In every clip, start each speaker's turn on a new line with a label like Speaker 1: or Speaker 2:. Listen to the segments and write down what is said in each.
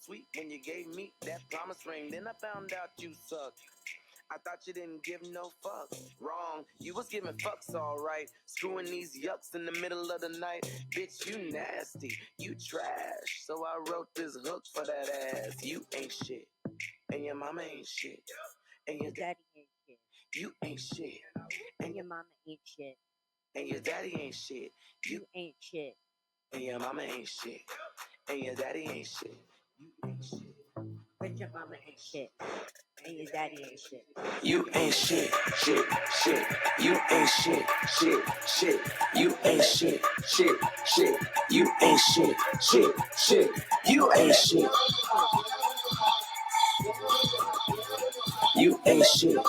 Speaker 1: sweet when you gave me that promise ring. Then I found out you sucked. I thought you didn't give no fucks. Wrong, you was giving fucks alright. Screwing these yucks in the middle of the night. Bitch, you nasty, you trash. So I wrote this hook for that ass. You ain't shit, and your mama ain't shit, and your daddy ain't shit. You ain't shit, and your mama ain't shit, and your daddy ain't shit. You ain't shit, and your mama ain't shit, and your daddy ain't shit. You ain't shit, but your mama ain't shit. And your daddy ain't shit. You ain't shit, shit, shit. You ain't shit, shit, shit. You ain't shit, shit, shit. You ain't shit, shit, shit. You ain't shit. You ain't shit.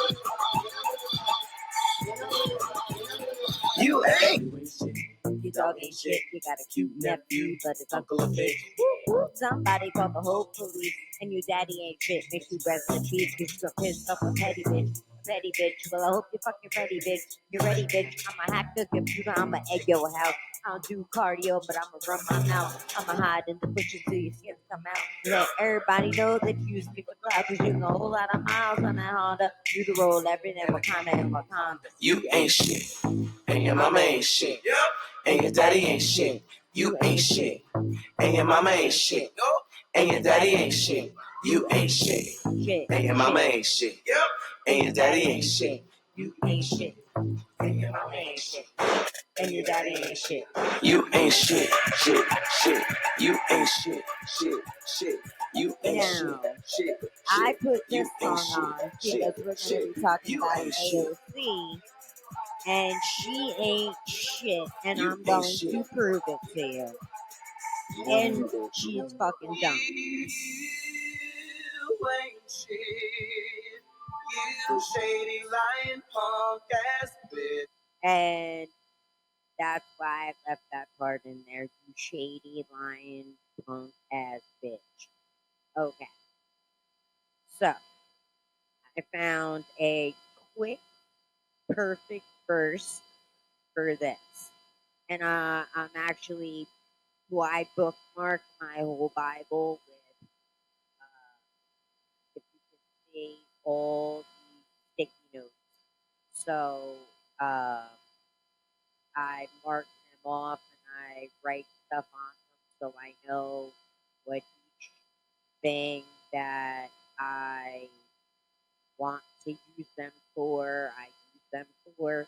Speaker 1: You ain't shit. Your dog ain't shit. You got a cute nephew, but it's uncle a bitch. Somebody call the whole police, and your daddy ain't shit. Makes you breath and beat, cause you're pissed off a petty bitch. Petty bitch. Well, I hope you're fucking ready, bitch. You're ready, bitch. I'ma hack the computer, I'ma egg your house. I don't do cardio, but I'ma run my mouth. I'ma hide in the bushes till your skins come out. Let everybody know that you use me for clout, cause you know a whole lot of miles on that Honda. You can roll every day, Wakanda and Wakanda. You ain't shit, and your mama ain't shit, and your daddy ain't shit. You ain't shit, and your mama ain't shit, and your daddy ain't shit. You ain't shit, and your mama ain't shit, and your daddy ain't shit. You ain't shit, and your mama ain't shit, and your daddy ain't shit. You ain't shit, shit, shit. You ain't shit, shit, shit. You ain't shit, shit. I put this song on because we're going to be talking about AOC, and she ain't shit, and I'm going to prove it to you. And she's fucking dumb. You ain't shit. You shady lying punk ass bitch. And that's why I left that part in there. You shady lying punk ass bitch. Okay. So I found a quick, perfect verse for this. And I'm actually, I bookmarked my whole Bible with, if you can see, all the sticky notes. So I mark them off and I write stuff on them so I know what each thing that I want to use them for, I use them for.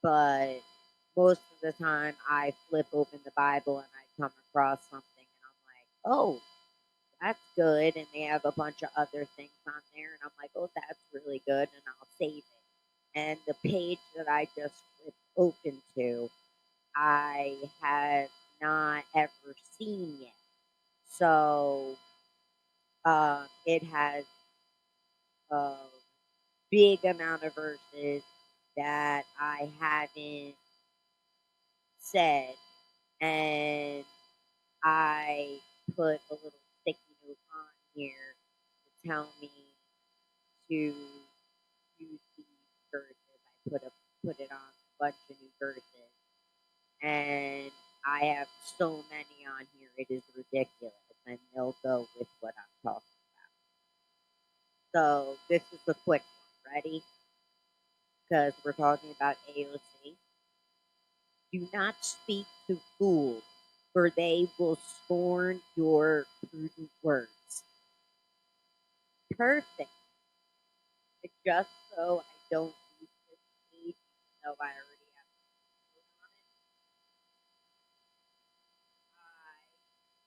Speaker 1: But most of the time I flip open the Bible and I come across something and I'm like, oh, that's good. And they have a bunch of other things on there. And I'm like, oh, that's really good. And I'll save it. And the page that I just flipped open to, I have not ever seen yet. So it has a big amount of verses that I haven't said. And I put a little sticky note on here to tell me to use these verses. I put it on a bunch of new verses. And I have so many on here, it is ridiculous, and they'll go with what I'm talking about. So this is a quick one. Ready? Because we're talking about AOC. Do not speak to fools, for they will scorn your prudent words. Perfect. But just so I don't use this page, even though I already have it on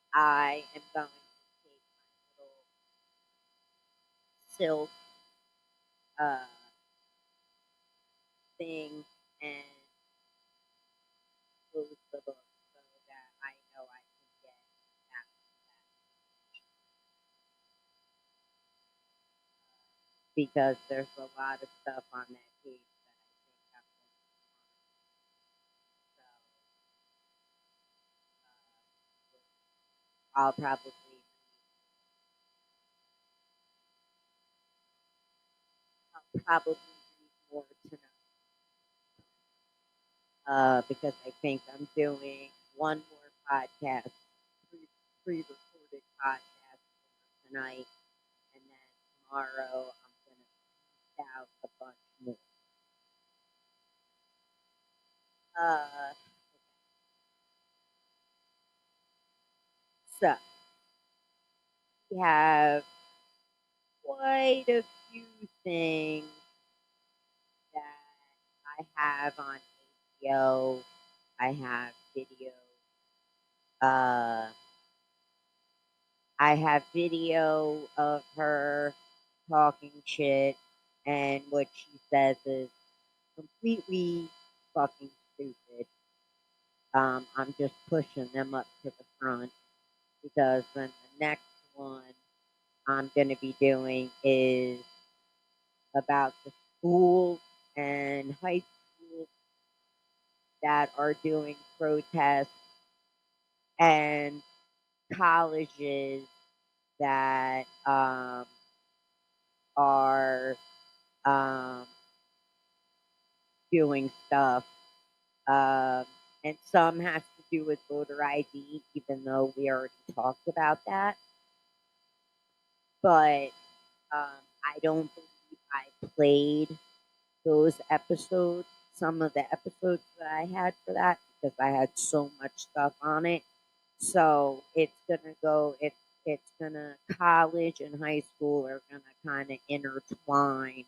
Speaker 1: it, I am going to take my little silk thing and close the book so that I know I can get that. Because there's a lot of stuff on that page that I think I'm going to find. So I'll probably read more tonight. Because I think I'm doing one more podcast, pre-recorded podcast tonight, and then tomorrow I'm gonna beat out a bunch more. Uh, so we have quite a few things that I have on HBO. I have video. Uh, I have video of her talking shit, and what she says is completely fucking stupid. I'm just pushing them up to the front because then the next one I'm going to be doing is about the schools and high schools that are doing protests and colleges that are um, doing stuff. Um, and some has to do with voter ID, even though we already talked about that. But I don't believe I played those episodes, some of the episodes that I had for that, because I had so much stuff on it. So it's gonna go. It's gonna college and high school are gonna kind of intertwine,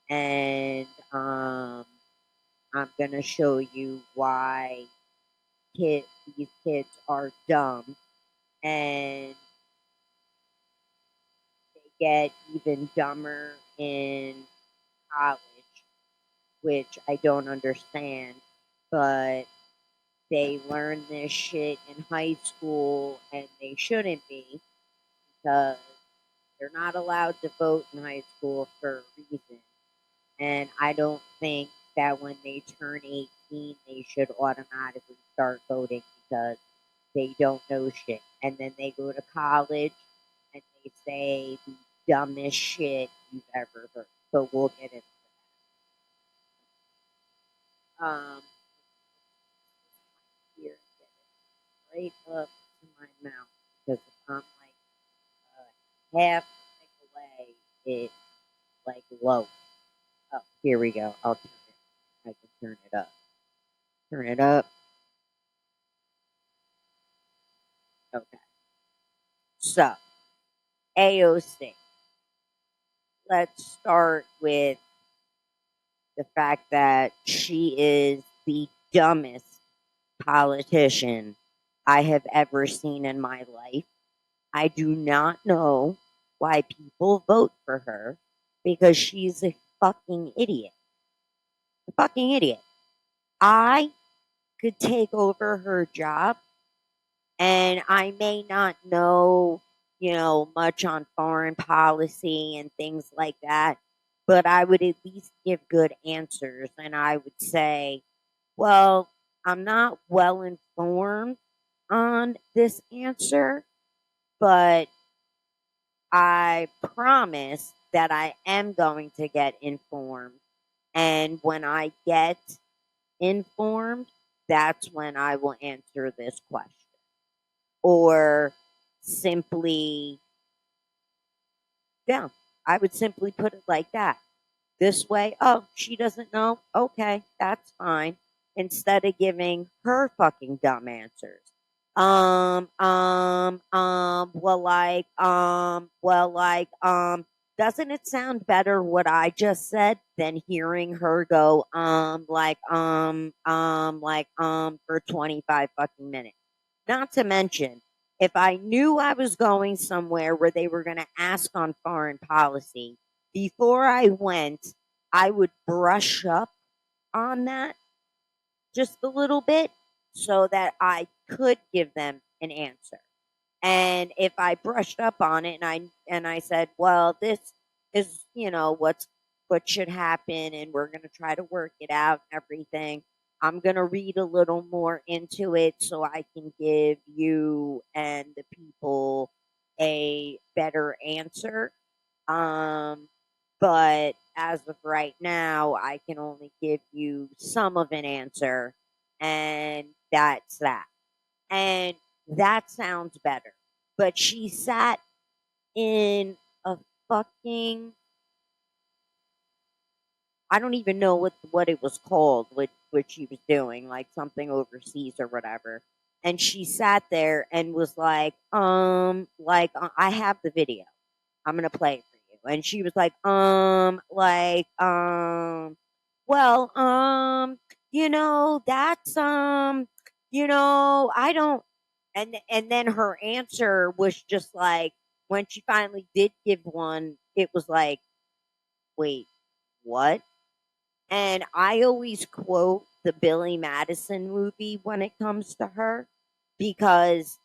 Speaker 1: and I'm gonna show you why kid these kids are dumb and they get even dumber in college, which I don't understand, but they learn this shit in high school and they shouldn't be because they're not allowed to vote in high school for a reason. And I don't think that when they turn 18, they should automatically start voting because they don't know shit. And then they go to college and they say the dumbest shit you've ever heard. So we'll get into that. Here, get it right up to my mouth because if I'm like half a mic away, it's like low. Oh, here we go. I'll turn it. I can turn it up. Turn it up. Okay. So, AOC. Let's start with the fact that she is the dumbest politician I have ever seen in my life. I do not know why people vote for her because she's a fucking idiot. A fucking idiot. I could take over her job and I may not know, much on foreign policy and things like that, but I would at least give good answers. And I would say, well, I'm not well informed on this answer, but I promise that I am going to get informed. And when I get informed, that's when I will answer this question. Or simply, yeah, I would simply put it like that. This way, oh, she doesn't know. Okay, that's fine. Instead of giving her fucking dumb answers. Doesn't it sound better what I just said than hearing her go, for 25 fucking minutes? Not to mention, if I knew I was going somewhere where they were going to ask on foreign policy, before I went, I would brush up on that just a little bit so that I could give them an answer. And if I brushed up on it and I said, well, this is, what should happen and we're going to try to work it out and everything. I'm going to read a little more into it so I can give you and the people a better answer. Um, but as of right now, I can only give you some of an answer, and that's that. And that sounds better. But she sat in a fucking, I don't even know what it was called, what she was doing, like something overseas or whatever. And she sat there and was like, I have the video. I'm gonna play it for you. And she was like, well, that's I don't. And then her answer was just like, when she finally did give one, it was like, wait, what? And I always quote the Billy Madison movie when it comes to her, because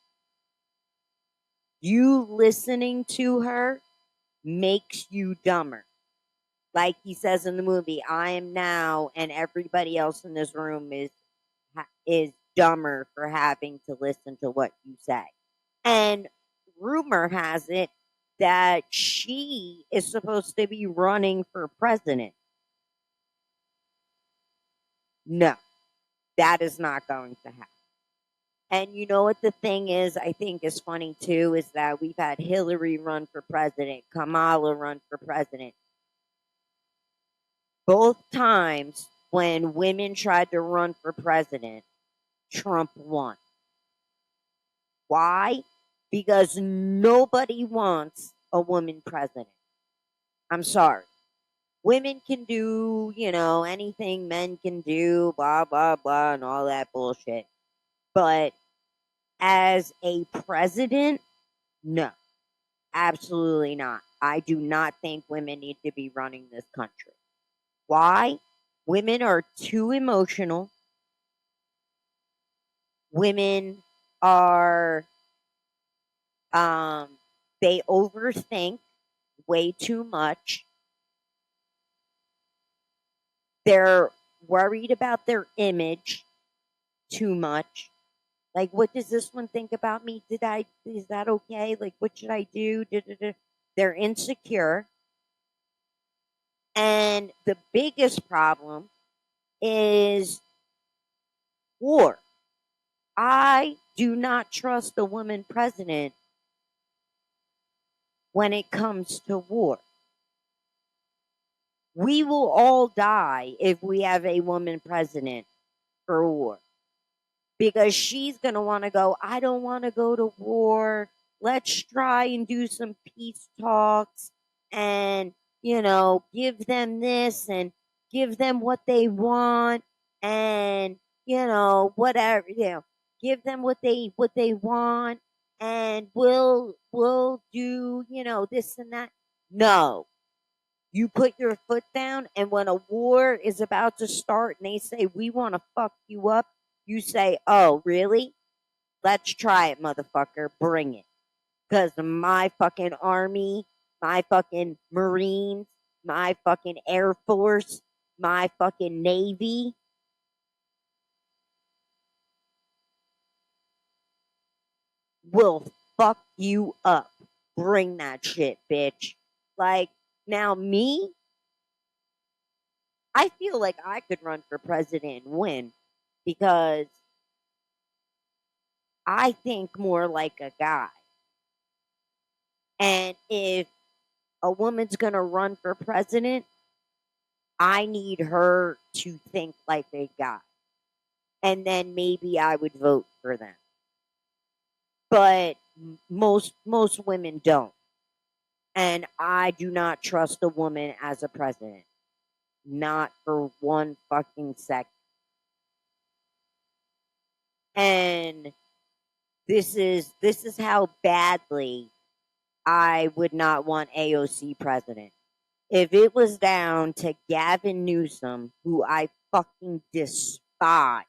Speaker 1: you listening to her makes you dumber. Like he says in the movie, I am now, and everybody else in this room is dumber for having to listen to what you say. And rumor has it that she is supposed to be running for president. No, that is not going to happen. And you know what the thing is, I think is funny too, is that we've had Hillary run for president, Kamala run for president. Both times when women tried to run for president, Trump won. Why? Because nobody wants a woman president. I'm sorry. Women can do, anything men can do, blah, blah, blah, and all that bullshit. But as a president, no, absolutely not. I do not think women need to be running this country. Why? Women are too emotional. Women are, they overthink way too much. They're worried about their image too much. Like, what does this one think about me? Is that okay? Like, what should I do? Da, da, da. They're insecure. And the biggest problem is war. I do not trust a woman president when it comes to war. We will all die if we have a woman president for war, because she's going to want to go, I don't want to go to war. Let's try and do some peace talks and, give them this and give them what they want, and, whatever, give them what they want, and we'll do, this and that. No. You put your foot down, and when a war is about to start and they say, we want to fuck you up, you say, oh, really? Let's try it, motherfucker. Bring it. Because my fucking army, my fucking Marines, my fucking Air Force, my fucking Navy will fuck you up. Bring that shit, bitch. Like, now me, I feel like I could run for president and win, because I think more like a guy. And if a woman's going to run for president, I need her to think like a guy. And then maybe I would vote for them. But most women don't. And I do not trust a woman as a president. Not for one fucking second. And this is how badly I would not want AOC president. If it was down to Gavin Newsom, who I fucking despise,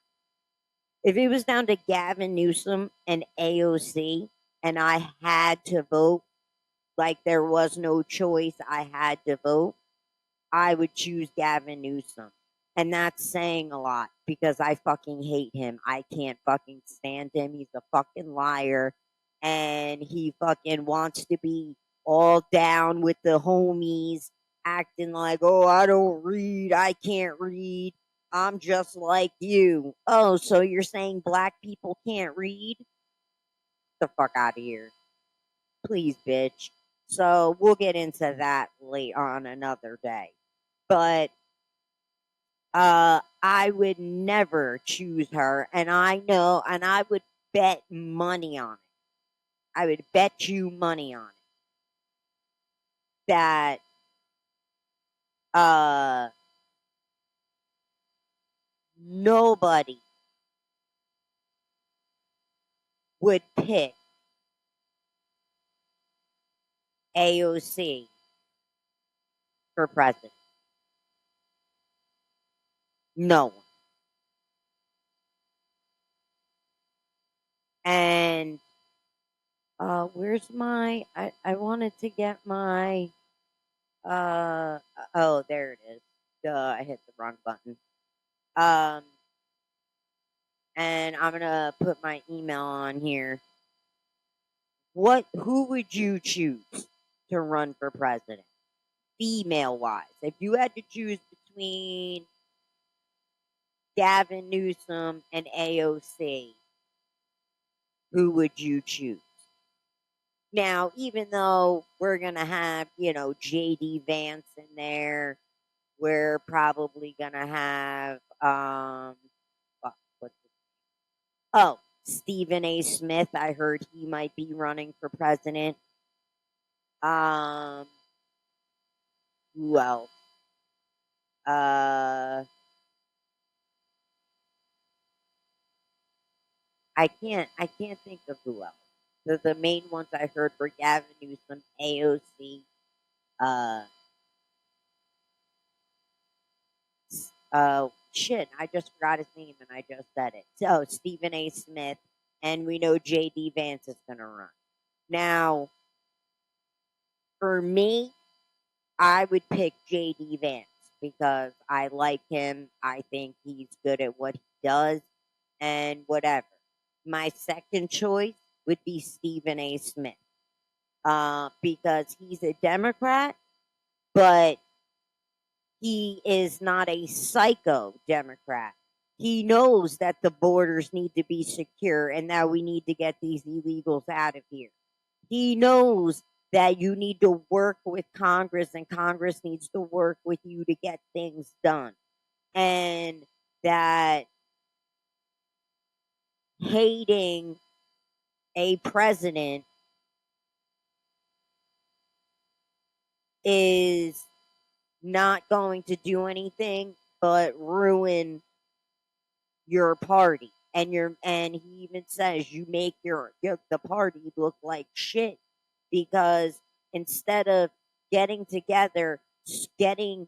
Speaker 1: if it was down to Gavin Newsom and AOC, and I had to vote, like there was no choice, I had to vote, I would choose Gavin Newsom. And that's saying a lot, because I fucking hate him. I can't fucking stand him. He's a fucking liar. And he fucking wants to be all down with the homies, acting like, oh, I don't read. I can't read. I'm just like you. Oh, so you're saying black people can't read? Get the fuck out of here. Please, bitch. So we'll get into that late on another day. But I would never choose her, and I know, and I would bet money on it. I would bet you money on it that uh nobody would pick AOC for president. No one. And where's my? I wanted to get my. Oh, there it is. Duh, I hit the wrong button. Um, and I'm gonna put my email on here. Who would you choose to run for president? Female wise. If you had to choose between Gavin Newsom and AOC, who would you choose? Now, even though we're gonna have, JD Vance in there, we're probably gonna have what's his oh, Stephen A. Smith. I heard he might be running for president. Um, who else? Uh, I can't think of who else. The main ones I heard were Gavin Newsom, AOC, uh, shit, I just forgot his name and I just said it. So Stephen A. Smith, and we know JD Vance is gonna run. Now, for me, I would pick JD Vance because I like him. I think he's good at what he does and whatever. My second choice would be Stephen A. Smith because he's a Democrat, but he is not a psycho Democrat. He knows that the borders need to be secure and that we need to get these illegals out of here. He knows that you need to work with Congress and Congress needs to work with you to get things done. And that hating a president is not going to do anything but ruin your party. And he even says you make your the party look like shit because instead of getting together, getting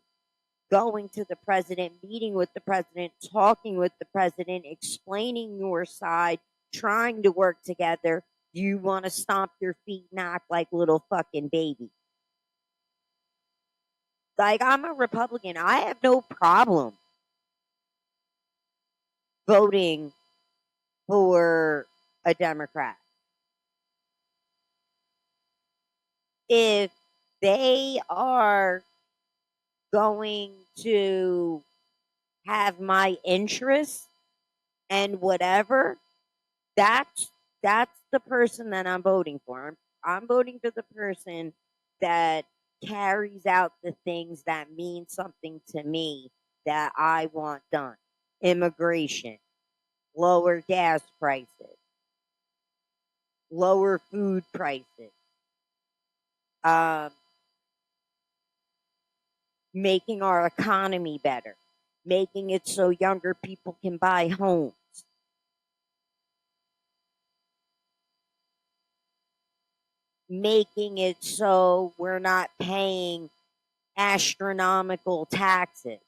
Speaker 1: going to the president, meeting with the president, talking with the president, explaining your side, trying to work together, you want to stomp your feet and act like little fucking baby. Like, I'm a Republican. I have no problem voting for a Democrat. If they are going to have my interests and whatever, that's that's the person that I'm voting for. I'm voting for the person that carries out the things that mean something to me that I want done. Immigration, lower gas prices, lower food prices, um, making our economy better, making it so younger people can buy homes, making it so we're not paying astronomical taxes.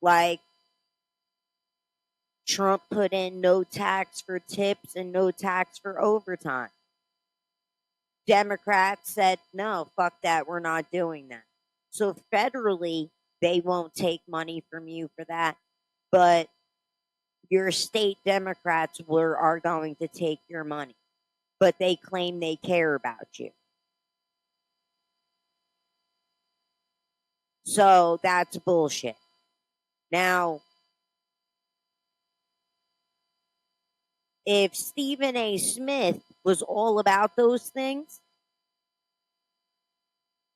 Speaker 1: Like Trump put in no tax for tips and no tax for overtime. Democrats said, no, fuck that, we're not doing that. So federally, they won't take money from you for that, but your state Democrats are going to take your money, but they claim they care about you. So that's bullshit. Now, if Stephen A. Smith was all about those things,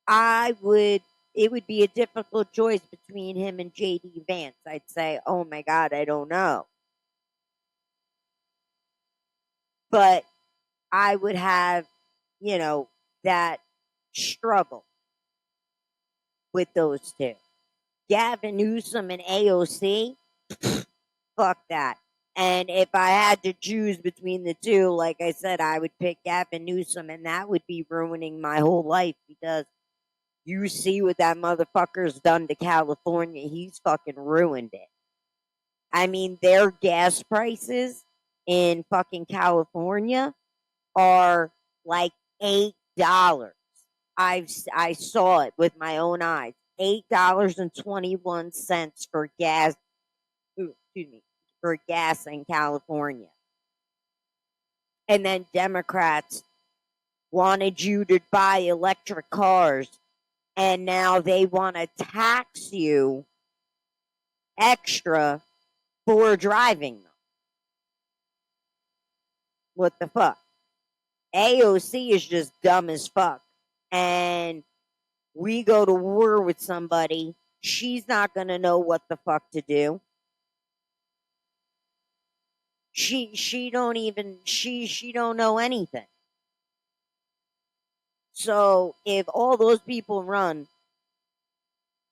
Speaker 1: it would be a difficult choice between him and JD Vance. I'd say, oh my God, I don't know. But I would have, that struggle with those two. Gavin Newsom and AOC, fuck that. And if I had to choose between the two, like I said, I would pick Gavin Newsom, and that would be ruining my whole life because you see what that motherfucker's done to California. He's fucking ruined it. I mean, their gas prices in fucking California are like $8. I saw it with my own eyes. $8.21 for gas. Excuse me, for gas in California. And then Democrats wanted you to buy electric cars, and now they want to tax you extra for driving them. What the fuck? AOC is just dumb as fuck. And we go to war with somebody, she's not going to know what the fuck to do. She don't know anything. So if all those people run,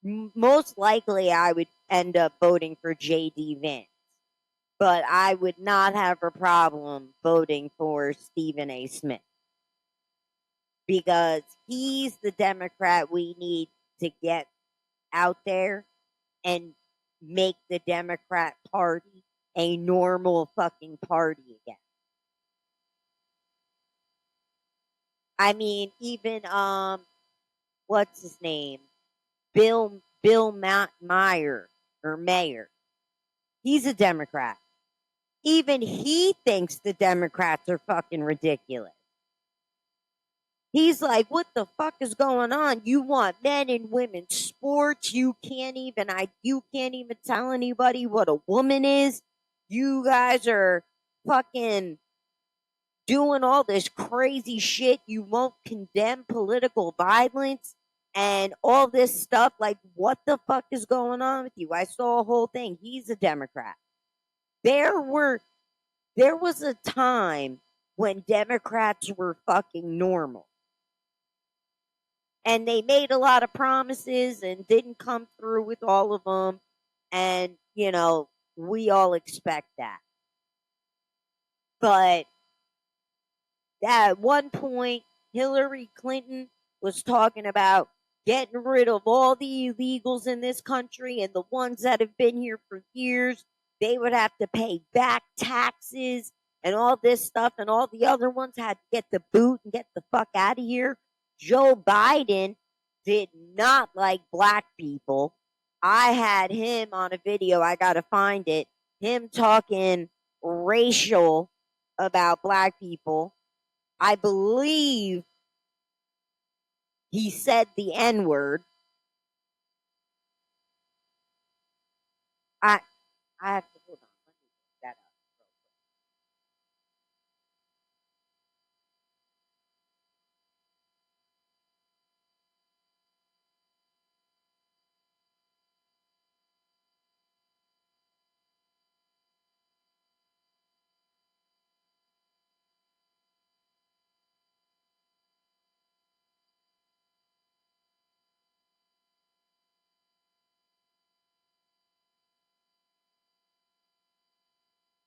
Speaker 1: most likely I would end up voting for JD Vance. But I would not have a problem voting for Stephen A. Smith. Because he's the Democrat we need to get out there and make the Democrat Party a normal fucking party again. I mean, even what's his name? Bill Meyer or Mayer. He's a Democrat. Even he thinks the Democrats are fucking ridiculous. He's like, what the fuck is going on? You want men and women sports? You can't even tell anybody what a woman is. You guys are fucking doing all this crazy shit. You won't condemn political violence and all this stuff. Like, what the fuck is going on with you? I saw a whole thing. He's a Democrat. There was a time when Democrats were fucking normal. And they made a lot of promises and didn't come through with all of them. And, we all expect that. But at one point, Hillary Clinton was talking about getting rid of all the illegals in this country, and the ones that have been here for years, they would have to pay back taxes and all this stuff, and all the other ones had to get the boot and get the fuck out of here. Joe Biden did not like black people. I had him on a video, I gotta find it, him talking racial about black people. I believe he said the N-word. I have to hold on. Let me look that up.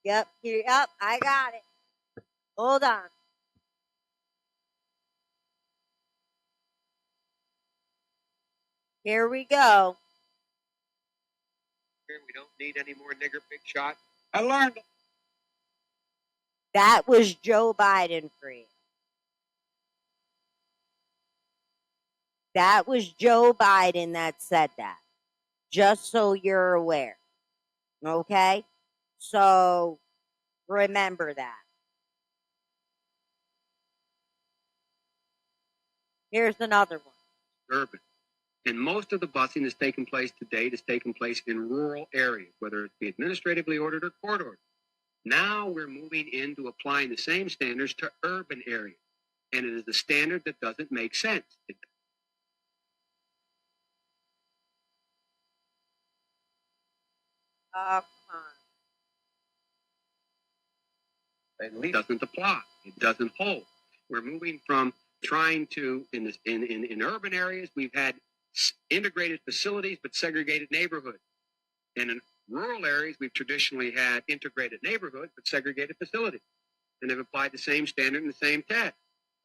Speaker 1: Yep, I got it. Hold on. Here we go.
Speaker 2: We don't need any more nigger big shot. I learned.
Speaker 1: That was Joe Biden for you. That was Joe Biden that said that. Just so you're aware. Okay? So remember that. Here's another one.
Speaker 2: Urban. And most of the busing that's taken place to date has taken place in rural areas, whether it be administratively ordered or court ordered. Now we're moving into applying the same standards to urban areas. And it is a standard that doesn't make sense.
Speaker 1: Oh, come on.
Speaker 2: It doesn't apply. It doesn't hold. We're moving from trying to, in urban areas, we've had integrated facilities but segregated neighborhoods. And in rural areas, we've traditionally had integrated neighborhoods but segregated facilities. And they've applied the same standard and the same test.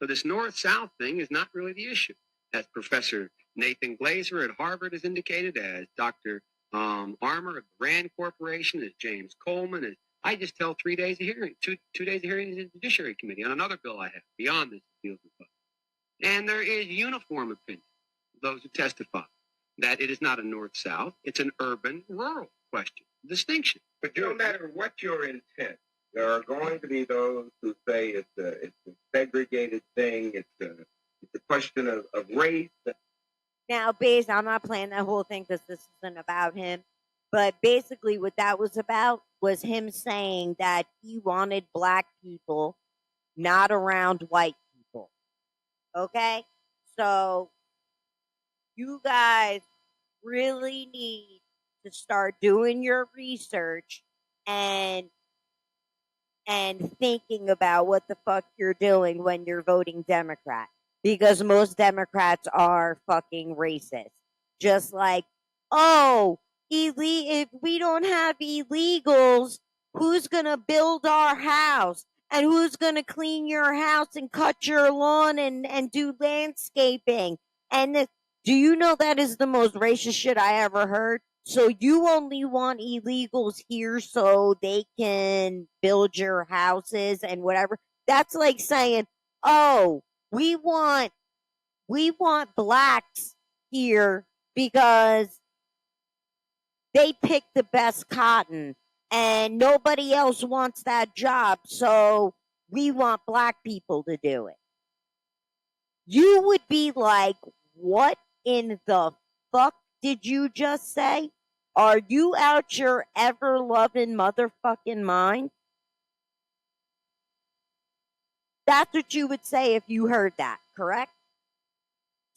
Speaker 2: So this north-south thing is not really the issue. As Professor Nathan Glazer at Harvard has indicated, as Dr. Armour of the RAND Corporation, as James Coleman, as I just held 3 days of hearing, two days of hearings in the Judiciary Committee on another bill I have beyond this deals with us. And there is uniform opinion of those who testify that it is not a north-south, it's an urban-rural question, distinction.
Speaker 3: But no matter what your intent, there are going to be those who say it's a segregated thing, it's a question of race.
Speaker 1: Now, Baze, I'm not playing that whole thing because this isn't about him. But basically, what that was about was him saying that he wanted black people not around white people. Okay? So, you guys really need to start doing your research and thinking about what the fuck you're doing when you're voting Democrat. Because most Democrats are fucking racist. Just like, oh, if we don't have illegals, who's gonna build our house? And who's gonna clean your house and cut your lawn and do landscaping? And do you know that is the most racist shit I ever heard? So you only want illegals here so they can build your houses and whatever. That's like saying, oh, we want blacks here because they pick the best cotton and nobody else wants that job, so we want black people to do it. You would be like, what in the fuck did you just say? Are you out your ever-loving motherfucking mind? That's what you would say if you heard that, correct?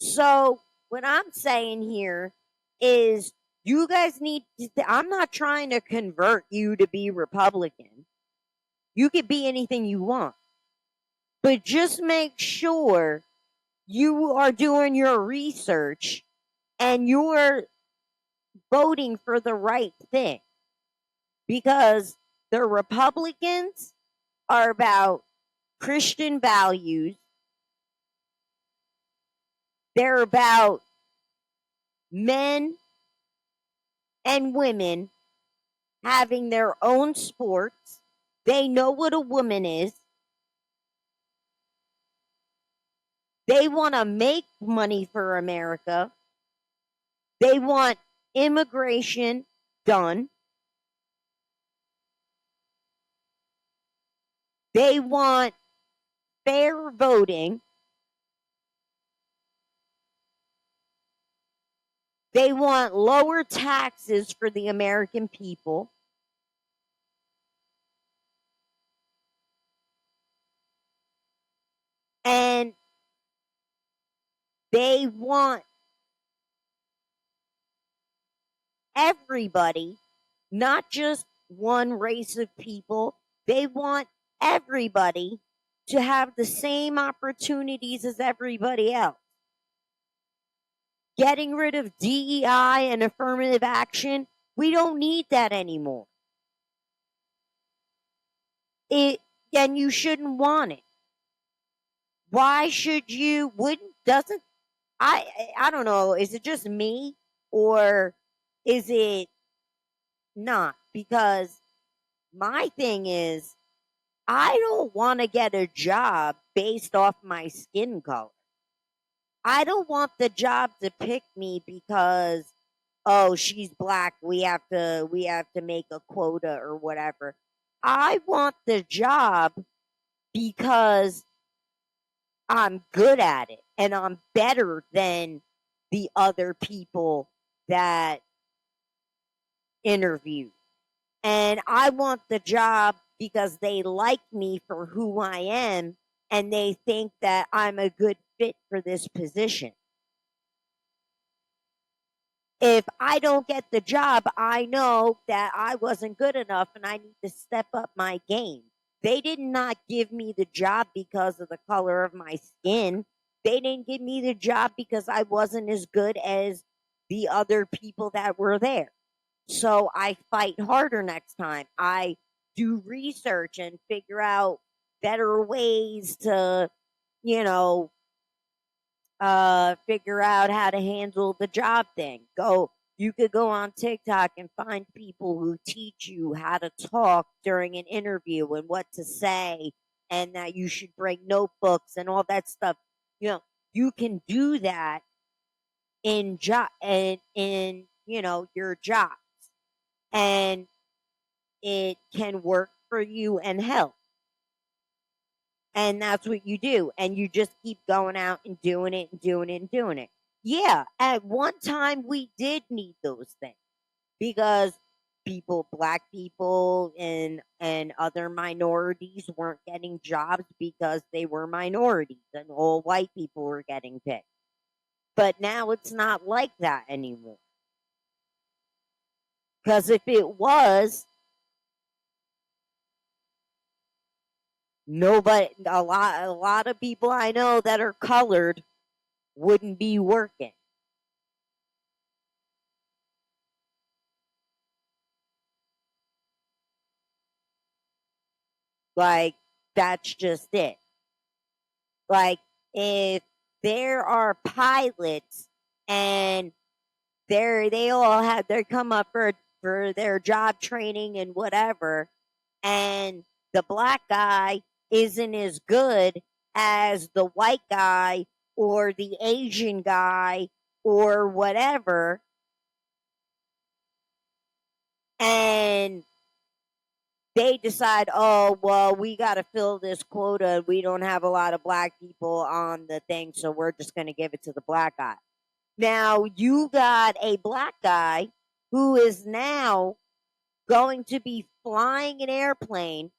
Speaker 1: So, what I'm saying here is you guys need to, I'm not trying to convert you to be Republican. You could be anything you want. But just make sure you are doing your research and you're voting for the right thing. Because the Republicans are about Christian values. They're about men and women having their own sports. They know what a woman is. They want to make money for America. They want immigration done. They want fair voting. They want lower taxes for the American people. And they want everybody, not just one race of people. They want everybody to have the same opportunities as everybody else. Getting rid of DEI and affirmative action, we don't need that anymore. And you shouldn't want it. Why should you? I don't know, is it just me or is it not? Because my thing is, I don't want to get a job based off my skin color. I don't want the job to pick me because, oh, she's black, we have to make a quota or whatever. I want the job because I'm good at it and I'm better than the other people that interview. And I want the job because they like me for who I am and they think that I'm a good fit for this position. If I don't get the job, I know that I wasn't good enough and I need to step up my game. They did not give me the job because of the color of my skin. They didn't give me the job because I wasn't as good as the other people that were there. So I fight harder next time. I do research and figure out better ways to, you know, figure out how to handle the job thing. You could go on TikTok and find people who teach you how to talk during an interview and what to say and that you should bring notebooks and all that stuff. You can do that in your jobs, and it can work for you and help. And that's what you do. And you just keep going out and doing it and doing it and doing it. Yeah, at one time we did need those things because black people and other minorities weren't getting jobs because they were minorities and all white people were getting picked. But now it's not like that anymore. Because if it was, a lot of people I know that are colored wouldn't be working. Like, that's just it. Like, if there are pilots and they come up for their job training and whatever, and the black guy isn't as good as the white guy or the Asian guy or whatever, and they decide, oh, well, we got to fill this quota. We don't have a lot of black people on the thing, so we're just going to give it to the black guy. Now, you got a black guy who is now going to be flying an airplane,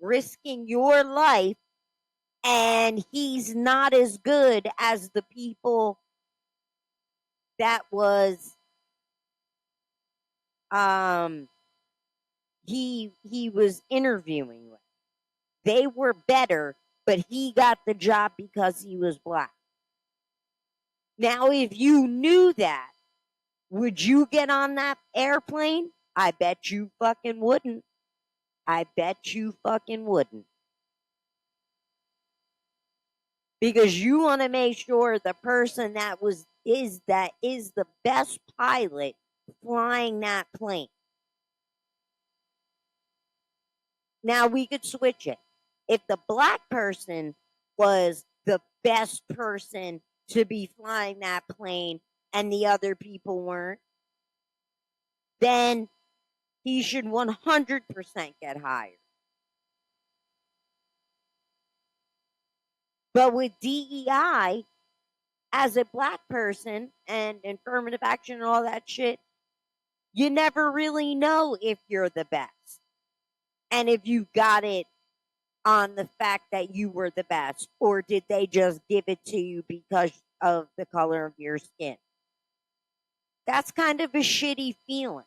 Speaker 1: risking your life, and he's not as good as the people that he was interviewing with. They were better, but he got the job because he was black. Now, if you knew that, would you get on that airplane? I bet you fucking wouldn't. I bet you fucking wouldn't. Because you want to make sure the person that is the best pilot flying that plane. Now we could switch it. If the black person was the best person to be flying that plane and the other people weren't, then he should 100% get hired. But with DEI, as a black person and affirmative action and all that shit, you never really know if you're the best. And if you got it on the fact that you were the best, or did they just give it to you because of the color of your skin? That's kind of a shitty feeling.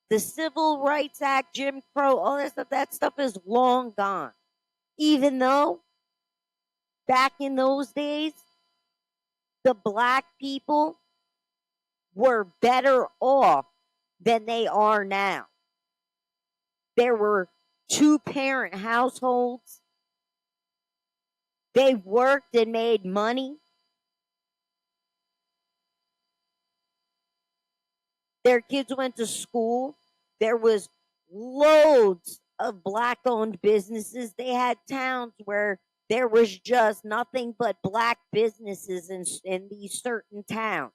Speaker 1: The Civil Rights Act, Jim Crow, all that stuff is long gone. Even though back in those days, the black people were better off than they are now. There were 2-parent households. They worked and made money. Their kids went to school. There was loads of black-owned businesses. They had towns where there was just nothing but black businesses in these certain towns.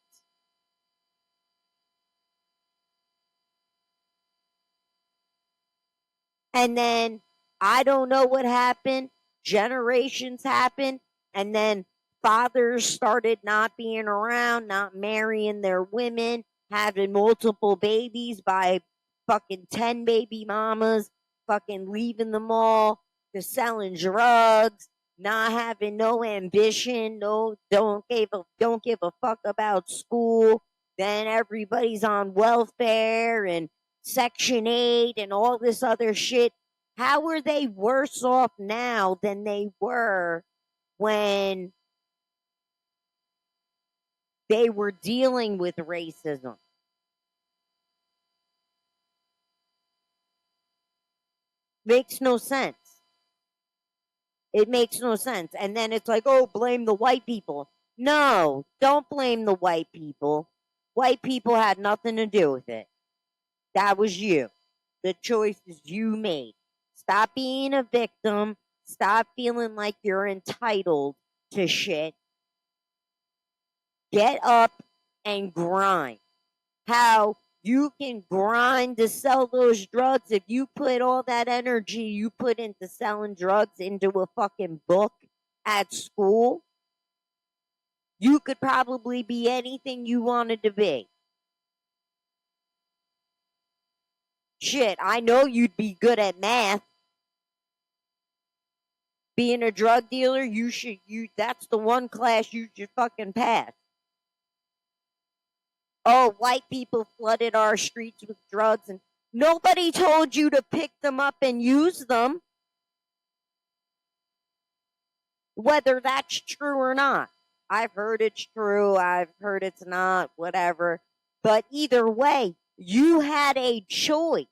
Speaker 1: And then I don't know what happened. Generations happened. And then fathers started not being around, not marrying their women. having multiple babies by fucking 10 baby mamas, fucking leaving them all to selling drugs, not having no ambition, don't give a fuck about school. Then everybody's on welfare and Section 8 and all this other shit. How are they worse off now than they were when they were dealing with racism? Makes no sense. It makes no sense. And then it's like, oh, blame the white people. No, don't blame the white people. White people had nothing to do with it. That was you. The choices you made. Stop being a victim. Stop feeling like you're entitled to shit. Get up and grind. How you can grind to sell those drugs if you put all that energy you put into selling drugs into a fucking book at school. You could probably be anything you wanted to be. Shit, I know you'd be good at math. Being a drug dealer, that's the one class you should fucking pass. Oh, white people flooded our streets with drugs and nobody told you to pick them up and use them. Whether that's true or not. I've heard it's true, I've heard it's not, whatever. But either way, you had a choice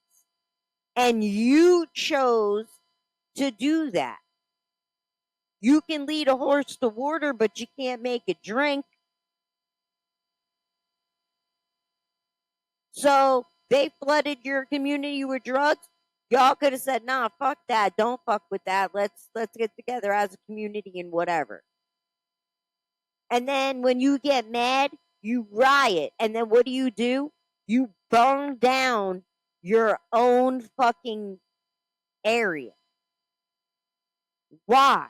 Speaker 1: and you chose to do that. You can lead a horse to water, but you can't make it drink. So they flooded your community with drugs. Y'all could have said, nah, fuck that. Don't fuck with that. Let's get together as a community and whatever. And then when you get mad, you riot. And then what do? You burn down your own fucking area. Why?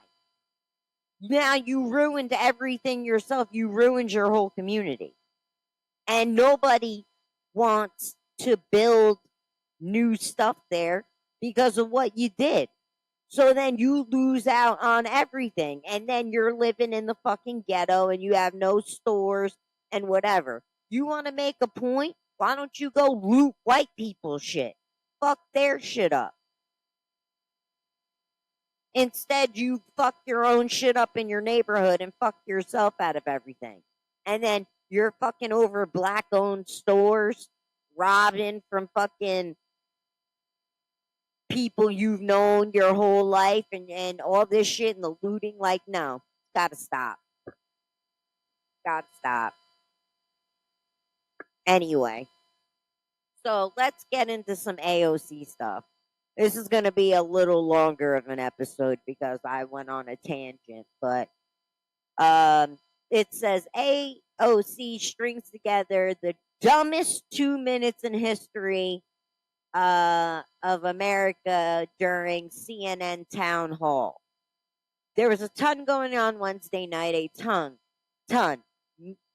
Speaker 1: Now you ruined everything yourself. You ruined your whole community. And nobody wants to build new stuff there because of what you did. So then you lose out on everything. And then you're living in the fucking ghetto and you have no stores and whatever. You want to make a point? Why don't you go loot white people's shit? Fuck their shit up. Instead, you fuck your own shit up in your neighborhood and fuck yourself out of everything. And then you're fucking over black owned stores, robbing from fucking people you've known your whole life and all this shit and the looting. Like, no, gotta stop. Gotta stop. Anyway, so let's get into some AOC stuff. This is going to be a little longer of an episode because I went on a tangent, but it says AOC strings together the dumbest 2 minutes in history of America during CNN town hall. There was a ton going on Wednesday night, a ton.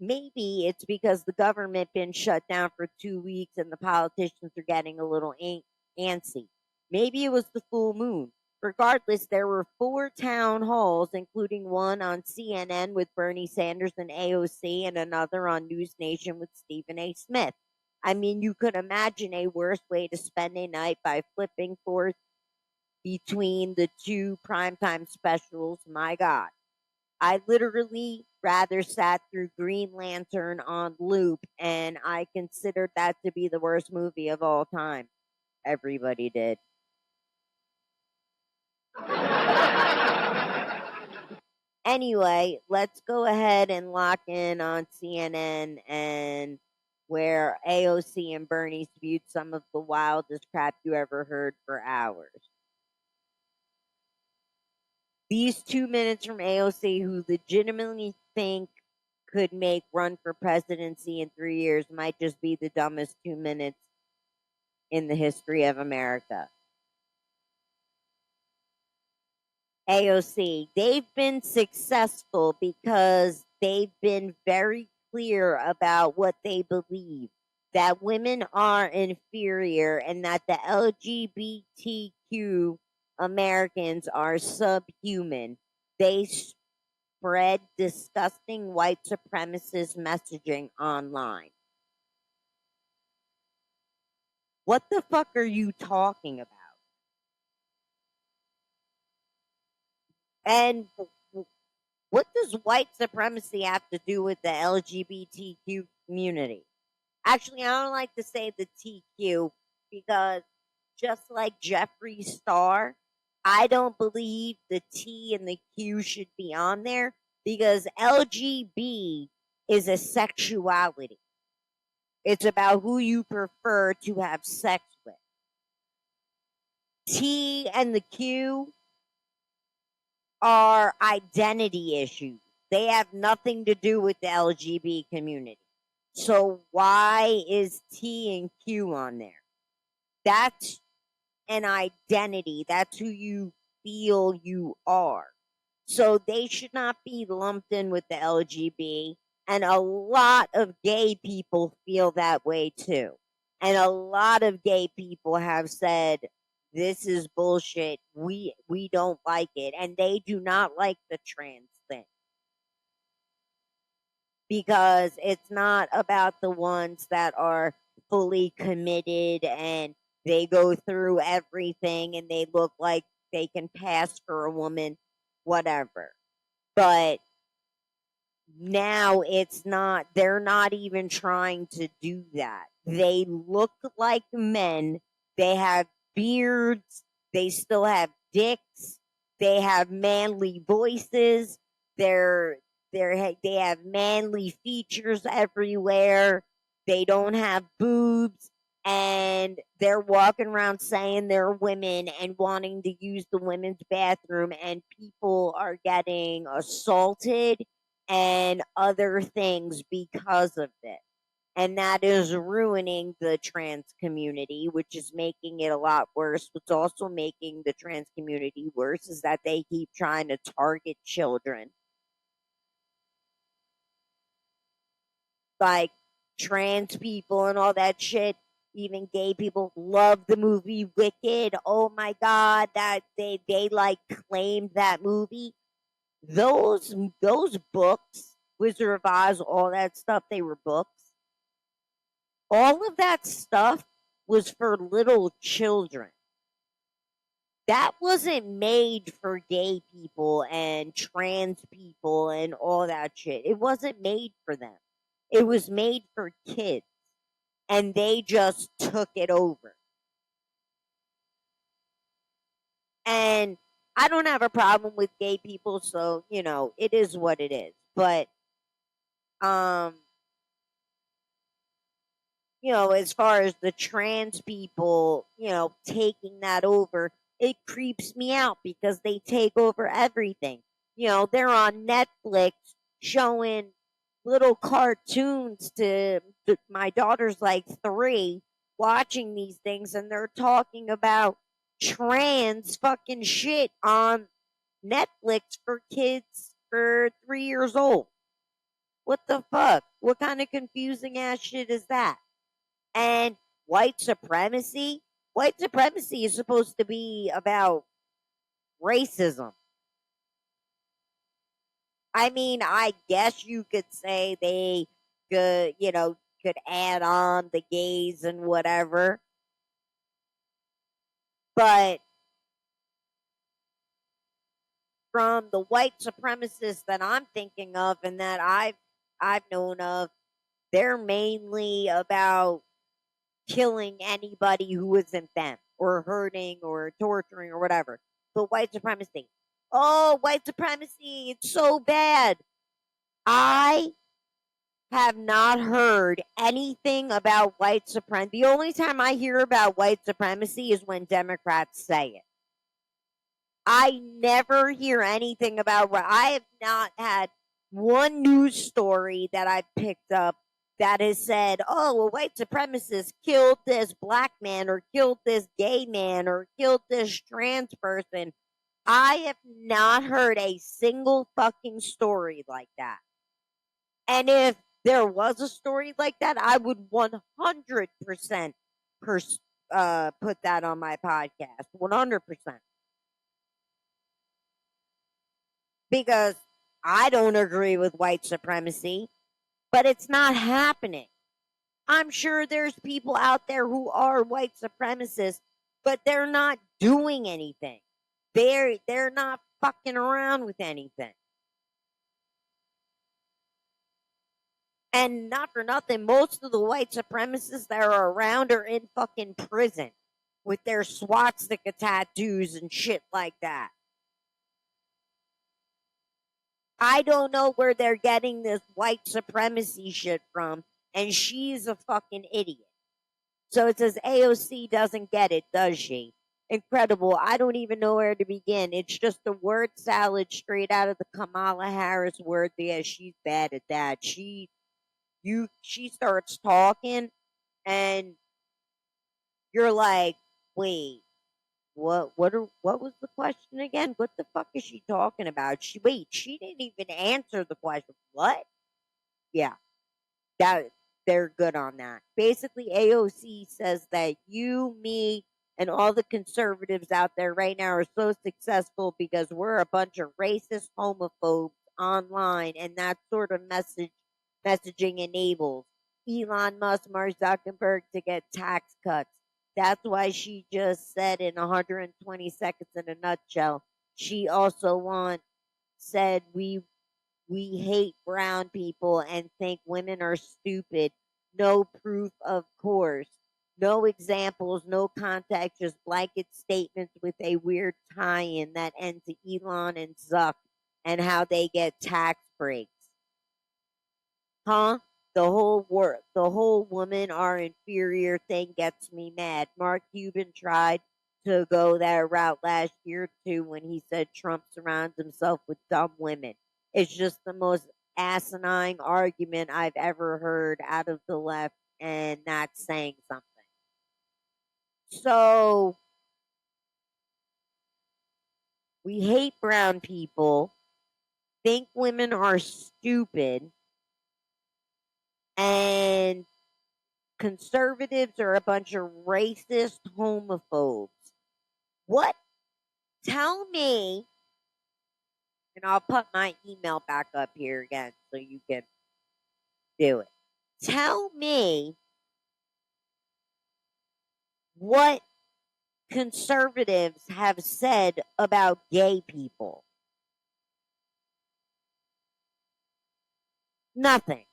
Speaker 1: Maybe it's because the government been shut down for 2 weeks and the politicians are getting a little antsy. Maybe it was the full moon. Regardless, there were 4 town halls, including one on CNN with Bernie Sanders and AOC, and another on News Nation with Stephen A. Smith. I mean, you could imagine a worse way to spend a night by flipping forth between the 2 primetime specials. My God. I literally rather sat through Green Lantern on loop, and I considered that to be the worst movie of all time. Everybody did. Anyway, let's go ahead and lock in on CNN and where AOC and Bernie spewed some of the wildest crap you ever heard for hours. These 2 minutes from AOC, who legitimately think could make run for presidency in 3 years, might just be the dumbest 2 minutes in the history of America. AOC, they've been successful because they've been very clear about what they believe. that women are inferior and that the LGBTQ Americans are subhuman. They spread disgusting white supremacist messaging online. What the fuck are you talking about? And what does white supremacy have to do with the LGBTQ community? Actually, I don't like to say the TQ because just like Jeffree Star, I don't believe the T and the Q should be on there because LGB is a sexuality. It's about who you prefer to have sex with. T and the Q are identity issues. They have nothing to do with the LGBT community. So why is T and Q on there? That's an identity. That's who you feel you are. So they should not be lumped in with the LGB. And a lot of gay people feel that way too. And a lot of gay people have said, this is bullshit. We don't like it. And they do not like the trans thing. Because it's not about the ones that are fully committed and they go through everything and they look like they can pass for a woman, whatever. But now it's not, they're not even trying to do that. They look like men, they have beards, they still have dicks, they have manly voices, they have manly features everywhere, they don't have boobs, and they're walking around saying they're women and wanting to use the women's bathroom, and people are getting assaulted and other things because of it. And that is ruining the trans community, which is making it a lot worse. What's also making the trans community worse is that they keep trying to target children. Like trans people and all that shit. Even gay people love the movie Wicked. Oh my god, that they like claimed that movie. Those books, Wizard of Oz, all that stuff, they were books. All of that stuff was for little children. That wasn't made for gay people and trans people and all that shit. It wasn't made for them. It was made for kids. And they just took it over. And I don't have a problem with gay people, so, it is what it is. But as far as the trans people, taking that over, it creeps me out because they take over everything. They're on Netflix showing little cartoons to my daughter's like 3, watching these things, and they're talking about trans fucking shit on Netflix for kids for 3 years old. What the fuck? What kind of confusing ass shit is that? And white supremacy? White supremacy is supposed to be about racism. I mean, I guess you could say they could add on the gays and whatever. But from the white supremacists that I'm thinking of and that I've known of, they're mainly about killing anybody who isn't them, or hurting or torturing or whatever. But white supremacy. Oh, white supremacy, it's so bad. I have not heard anything about white supremacy. The only time I hear about white supremacy is when Democrats say it. I never hear anything about what I have not had one news story that I picked up that has said, oh, a white supremacist killed this black man or killed this gay man or killed this trans person. I have not heard a single fucking story like that. And if there was a story like that, I would 100% put that on my podcast. 100%. Because I don't agree with white supremacy, but it's not happening. I'm sure there's people out there who are white supremacists, but they're not doing anything. They're not fucking around with anything. And not for nothing, most of the white supremacists that are around are in fucking prison with their swastika tattoos and shit like that. I don't know where they're getting this white supremacy shit from, and she's a fucking idiot. So it says AOC doesn't get it, does she? Incredible. I don't even know where to begin. It's just a word salad straight out of the Kamala Harris word. Yeah, she's bad at that. She starts talking and you're like, wait, what was the question again? What the fuck is she talking about? She didn't even answer the question. What? Yeah. That they're good on that. Basically, AOC says that you, me, and all the conservatives out there right now are so successful because we're a bunch of racist homophobes online, and that sort of messaging enables Elon Musk, Mark Zuckerberg to get tax cuts. That's why she just said in 120 seconds in a nutshell. She also said we hate brown people and think women are stupid. No proof, of course. No examples, no context, just blanket statements with a weird tie in that ends to Elon and Zuck and how they get tax breaks. Huh? The whole woman are inferior thing gets me mad. Mark Cuban tried to go that route last year too when he said Trump surrounds himself with dumb women. It's just the most asinine argument I've ever heard out of the left, and that's saying something. So we hate brown people, think women are stupid, and conservatives are a bunch of racist homophobes. What? Tell me, and I'll put my email back up here again so you can do it. Tell me what conservatives have said about gay people. Nothing.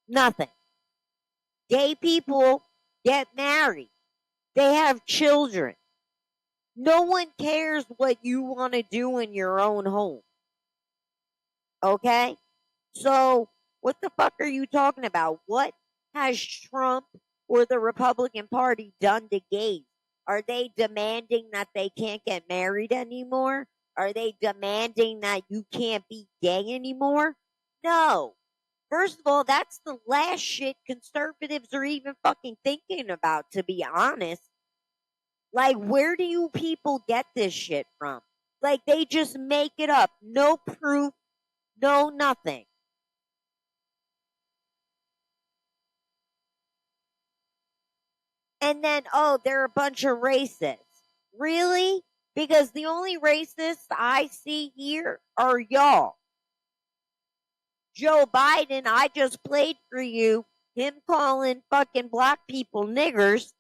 Speaker 1: Nothing. Gay people get married. They have children. No one cares what you want to do in your own home. Okay? So, what the fuck are you talking about? What has Trump or the Republican Party done to gays? Are they demanding that they can't get married anymore? Are they demanding that you can't be gay anymore? No. First of all, that's the last shit conservatives are even fucking thinking about, to be honest. Like, where do you people get this shit from? Like, they just make it up. No proof, no nothing. And then, oh, they're a bunch of racists. Really? Because the only racists I see here are y'all. Joe Biden, I just played for you, him calling fucking black people niggers,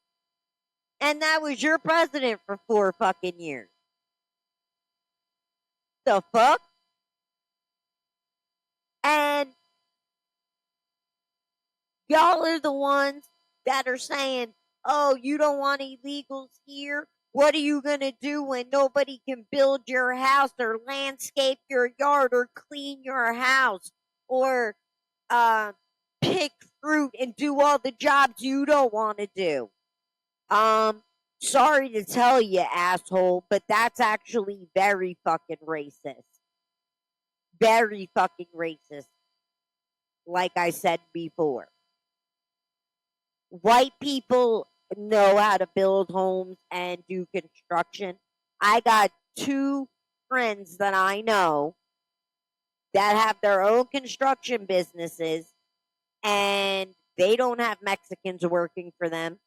Speaker 1: and that was your president for 4 fucking years. The fuck? And y'all are the ones that are saying, oh, you don't want illegals here? What are you going to do when nobody can build your house or landscape your yard or clean your house or pick fruit and do all the jobs you don't want to do? Sorry to tell you, asshole, but that's actually very fucking racist. Very fucking racist. Like I said before. White people know how to build homes and do construction. I got 2 friends that I know that have their own construction businesses and they don't have Mexicans working for them.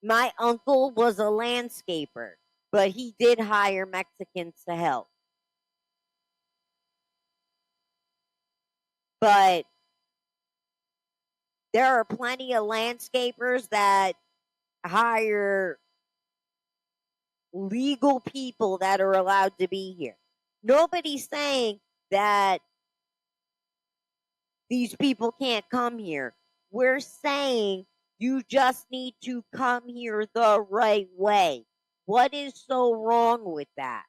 Speaker 1: My uncle was a landscaper, but he did hire Mexicans to help. But there are plenty of landscapers that hire legal people that are allowed to be here. Nobody's saying that these people can't come here. We're saying you just need to come here the right way. What is so wrong with that?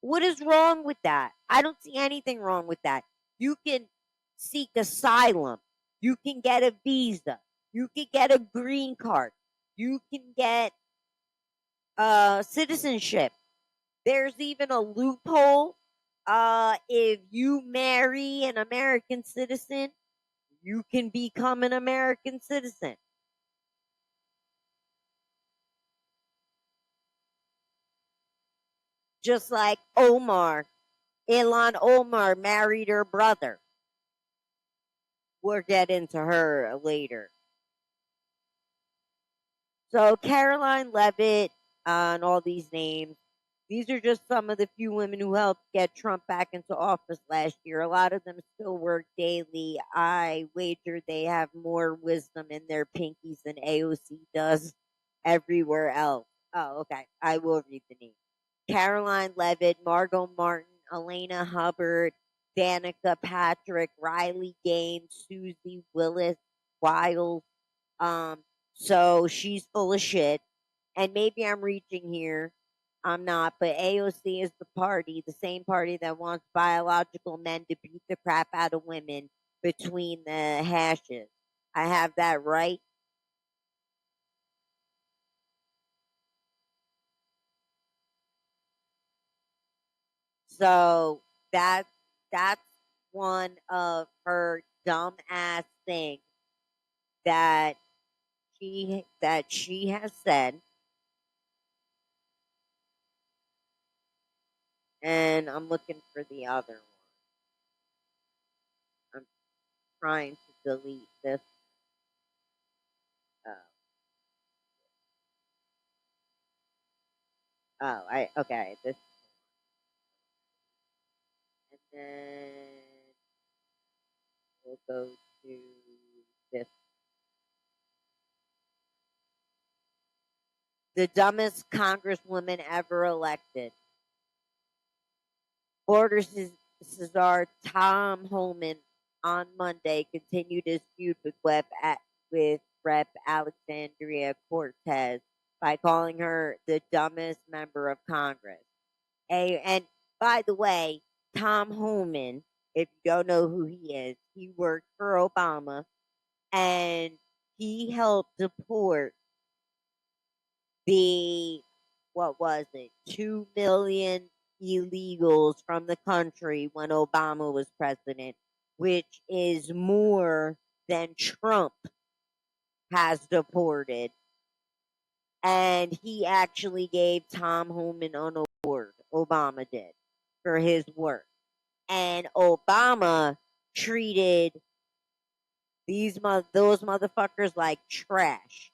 Speaker 1: What is wrong with that? I don't see anything wrong with that. You can seek asylum. You can get a visa. You can get a green card. You can get citizenship. There's even a loophole. If you marry an American citizen, you can become an American citizen. Just like Omar, Ilhan Omar married her brother. We'll get into her later. So Caroline Levitt and all these names, these are just some of the few women who helped get Trump back into office last year. A lot of them still work daily. I wager they have more wisdom in their pinkies than AOC does everywhere else. Oh, okay. I will read the names. Caroline Levitt, Margot Martin, Elena Hubbard, Danica Patrick, Riley Gaines, Susie Willis, Wiles. So she's full of shit. And maybe I'm reaching here. I'm not, but AOC is the party, the same party that wants biological men to beat the crap out of women between the hashes. I have that right. So that's one of her dumb ass things that she has said. And I'm looking for the other one. I'm trying to delete this. Uh, I okay. This and then we'll go to this. The dumbest congresswoman ever elected. Border Cesar Tom Homan on Monday continued his feud with Rep. Alexandria Cortez by calling her the dumbest member of Congress. And by the way, Tom Homan, if you don't know who he is, he worked for Obama and he helped deport the, what was it, 2 million illegals from the country when Obama was president, which is more than Trump has deported. And he actually gave Tom Homan an award, Obama did, for his work. And Obama treated those motherfuckers like trash.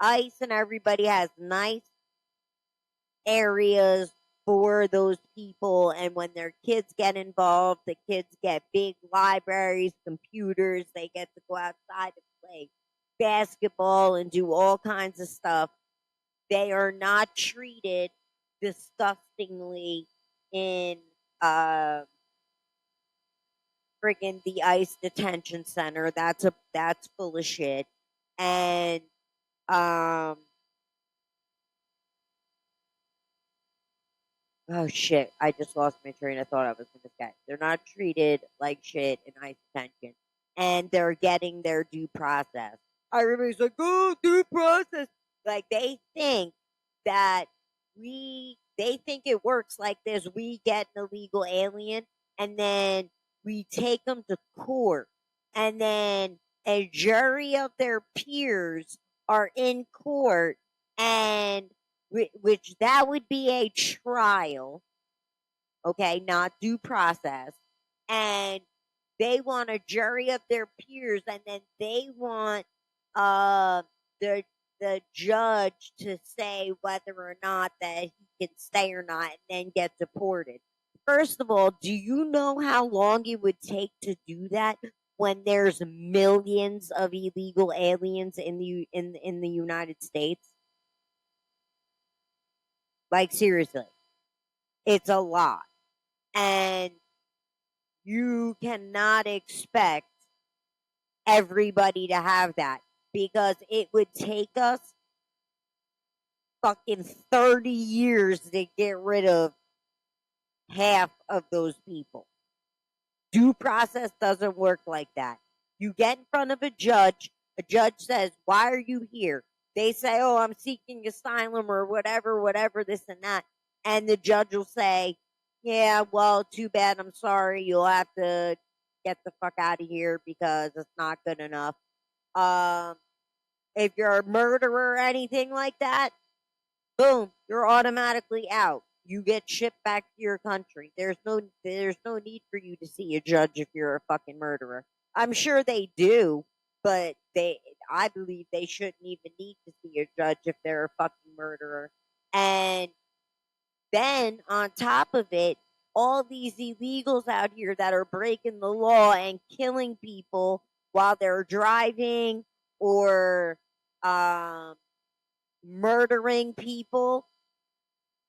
Speaker 1: ICE and everybody has nice areas for those people, and when their kids get involved, the kids get big libraries, computers, they get to go outside and play basketball and do all kinds of stuff. They are not treated disgustingly in friggin' the ICE detention center. That's full of shit. And um oh shit, I just lost my train of thought. I was gonna say they're not treated like shit in ICE detention, and they're getting their due process. Everybody's like, oh, due process. Like they think that they think it works like this. We get an illegal alien, and then we take them to court, and then a jury of their peers are in court, and which that would be a trial, okay, not due process, and they want to jury up their peers, and then they want uh the the judge to say whether or not that he can stay or not, and then get deported. First of all, do you know how long it would take to do that when there's millions of illegal aliens in the United States? Like seriously, it's a lot, and you cannot expect everybody to have that because it would take us fucking 30 years to get rid of half of those people. Due process doesn't work like that. You get in front of a judge says, "Why are you here?" They say, "Oh, I'm seeking asylum," or whatever, this and that. And the judge will say, "Yeah, well, too bad. I'm sorry. You'll have to get the fuck out of here because it's not good enough." Um, if you're a murderer or anything like that, boom, you're automatically out. You get shipped back to your country. There's no need for you to see a judge if you're a fucking murderer. I'm sure they do, but I believe they shouldn't even need to see a judge if they're a fucking murderer. And then on top of it, all these illegals out here that are breaking the law and killing people while they're driving or um, murdering people.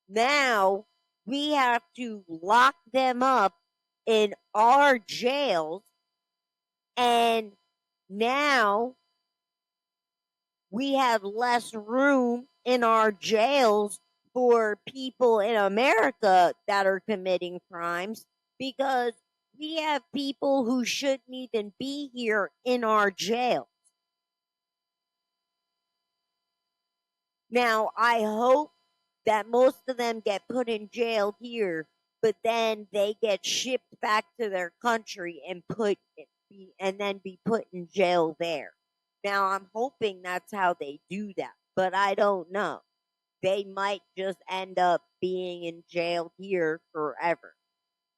Speaker 1: Now we have to lock them up in our jails, and now we have less room in our jails for people in America that are committing crimes because we have people who shouldn't even be here in our jails. Now, I hope that most of them get put in jail here, but then they get shipped back to their country and then be put in jail there. Now, I'm hoping that's how they do that, but I don't know. They might just end up being in jail here forever.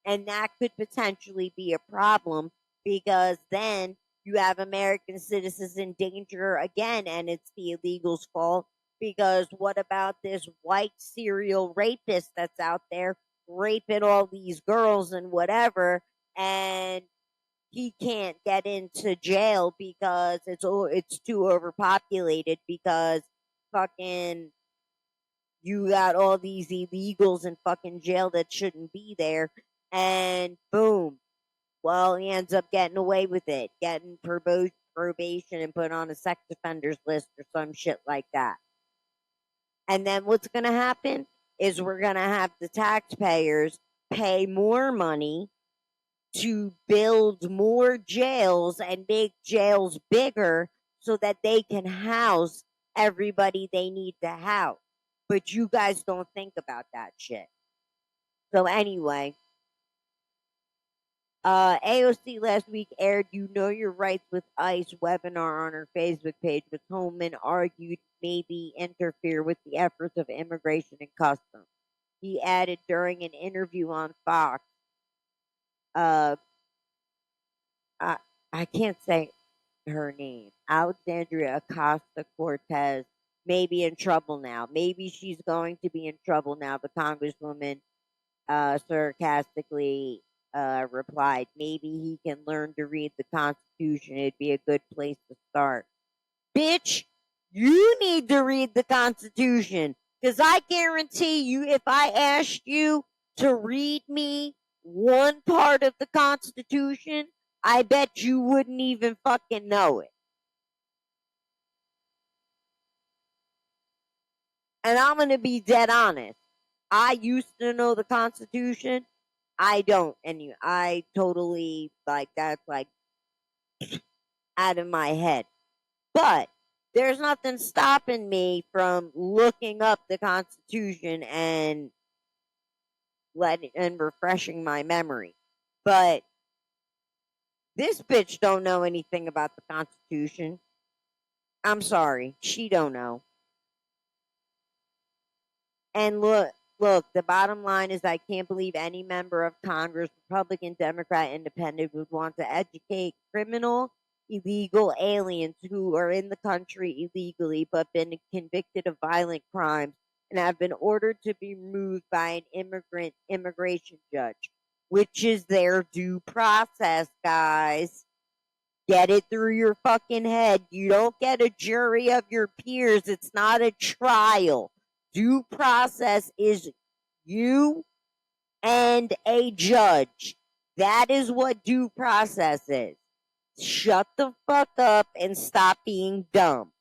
Speaker 1: And that could potentially be a problem because then you have American citizens in danger again, and it's the illegals' fault. Because what about this white serial rapist that's out there raping all these girls and whatever, and he can't get into jail because it's too overpopulated because fucking you got all these illegals in fucking jail that shouldn't be there, and boom, well, he ends up getting away with it, getting probation and put on a sex offenders list or some shit like that. And then what's going to happen is we're going to have the taxpayers pay more money to build more jails and make jails bigger so that they can house everybody they need to house. But you guys don't think about that shit. So anyway, AOC last week aired "You Know Your Rights with ICE" webinar on her Facebook page, which Holman argued maybe interfere with the efforts of Immigration and Customs. He added during an interview on Fox, uh, I, I can't say her name, Alexandria Acosta Cortez, may be in trouble now. Maybe she's going to be in trouble now. The Congresswoman sarcastically replied, "Maybe he can learn to read the Constitution. It'd be a good place to start." Bitch, you need to read the Constitution. Because I guarantee you, if I asked you to read me one part of the Constitution, I bet you wouldn't even fucking know it. And I'm going to be dead honest. I used to know the Constitution. I don't. And I totally, like, that's like out of my head. But there's nothing stopping me from looking up the Constitution and refreshing my memory. But this bitch don't know anything about the Constitution. I'm sorry, she don't know. And look, the bottom line is I can't believe any member of Congress, Republican, Democrat, Independent, would want to educate criminal, illegal aliens who are in the country illegally but been convicted of violent crimes and have been ordered to be removed by an immigration judge, which is their due process, guys. Get it through your fucking head. You don't get a jury of your peers. It's not a trial. Due process is you and a judge. That is what due process is. Shut the fuck up and stop being dumb.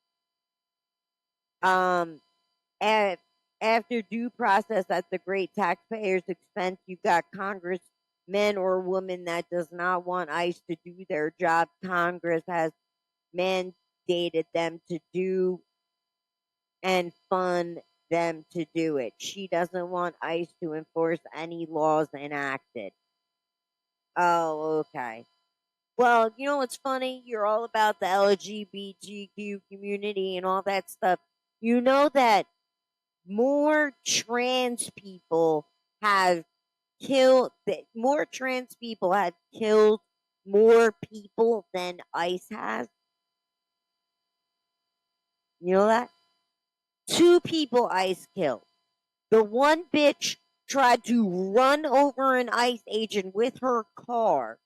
Speaker 1: After due process at the great taxpayer's expense, you've got congressmen or women that does not want ICE to do their job. Congress has mandated them to do and fund them to do it. She doesn't want ICE to enforce any laws enacted. Oh, okay. Well, you know what's funny? You're all about the LGBTQ community and all that stuff. You know that more trans people have more trans people have killed more people than ICE has. You know that? 2 people ICE killed. The one bitch tried to run over an ICE agent with her car,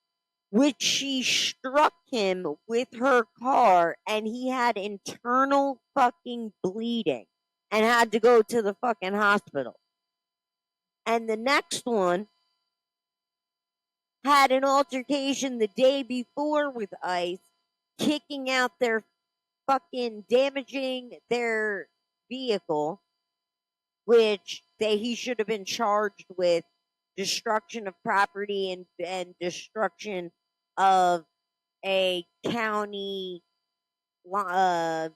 Speaker 1: which she struck him with her car, and he had internal fucking bleeding and had to go to the fucking hospital. And the next one had an altercation the day before with ICE, kicking out their fucking damaging their vehicle, which he should have been charged with destruction of property and destruction of a county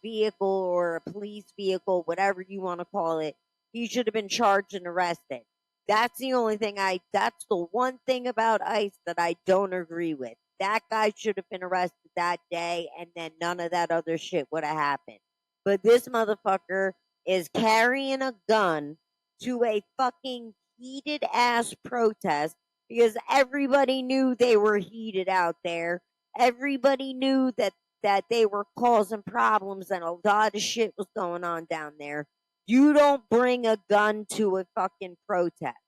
Speaker 1: vehicle or a police vehicle, whatever you want to call it. He should have been charged and arrested. That's the one thing about ICE that I don't agree with. That guy should have been arrested that day, and then none of that other shit would have happened. But this motherfucker is carrying a gun to a fucking heated ass protest because everybody knew they were heated out there. Everybody knew that they were causing problems and a lot of shit was going on down there. You don't bring a gun to a fucking protest.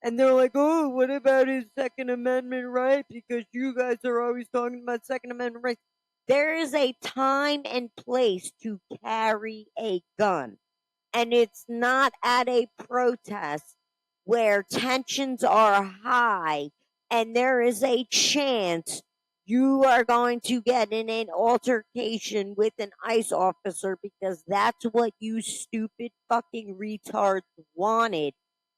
Speaker 1: And they're like, oh, what about his Second Amendment right? Because you guys are always talking about Second Amendment rights. There is a time and place to carry a gun. And it's not at a protest where tensions are high and there is a chance you are going to get in an altercation with an ICE officer because that's what you stupid fucking retards wanted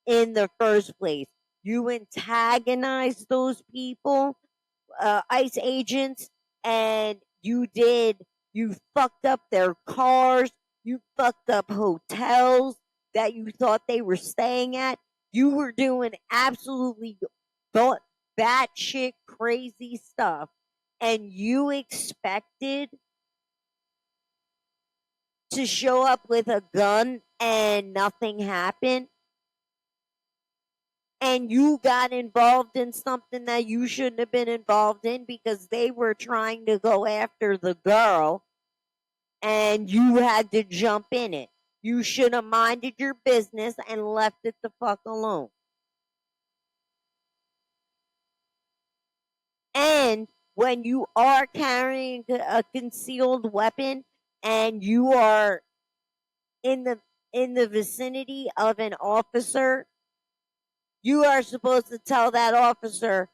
Speaker 1: in the first place. You antagonize those people, ICE agents, and you fucked up their cars, you fucked up hotels that you thought they were staying at. You were doing absolutely batshit crazy stuff, and you expected to show up with a gun and nothing happened? And you got involved in something that you shouldn't have been involved in because they were trying to go after the girl and you had to jump in it. You should have minded your business and left it the fuck alone. And when you are carrying a concealed weapon and you are in the vicinity of an officer, you are supposed to tell that officer,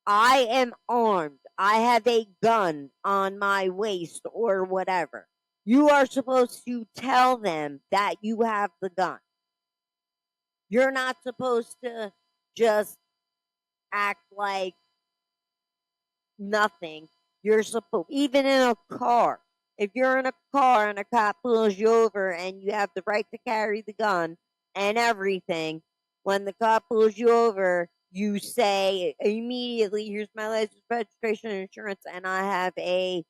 Speaker 1: I am armed. I have a gun on my waist or whatever. You are supposed to tell them that you have the gun. You're not supposed to just act like nothing. You're supposed, even in a car, if you're in a car and a cop pulls you over and you have the right to carry the gun and everything, when the cop pulls you over, you say immediately, here's my license, registration, and insurance, and I have a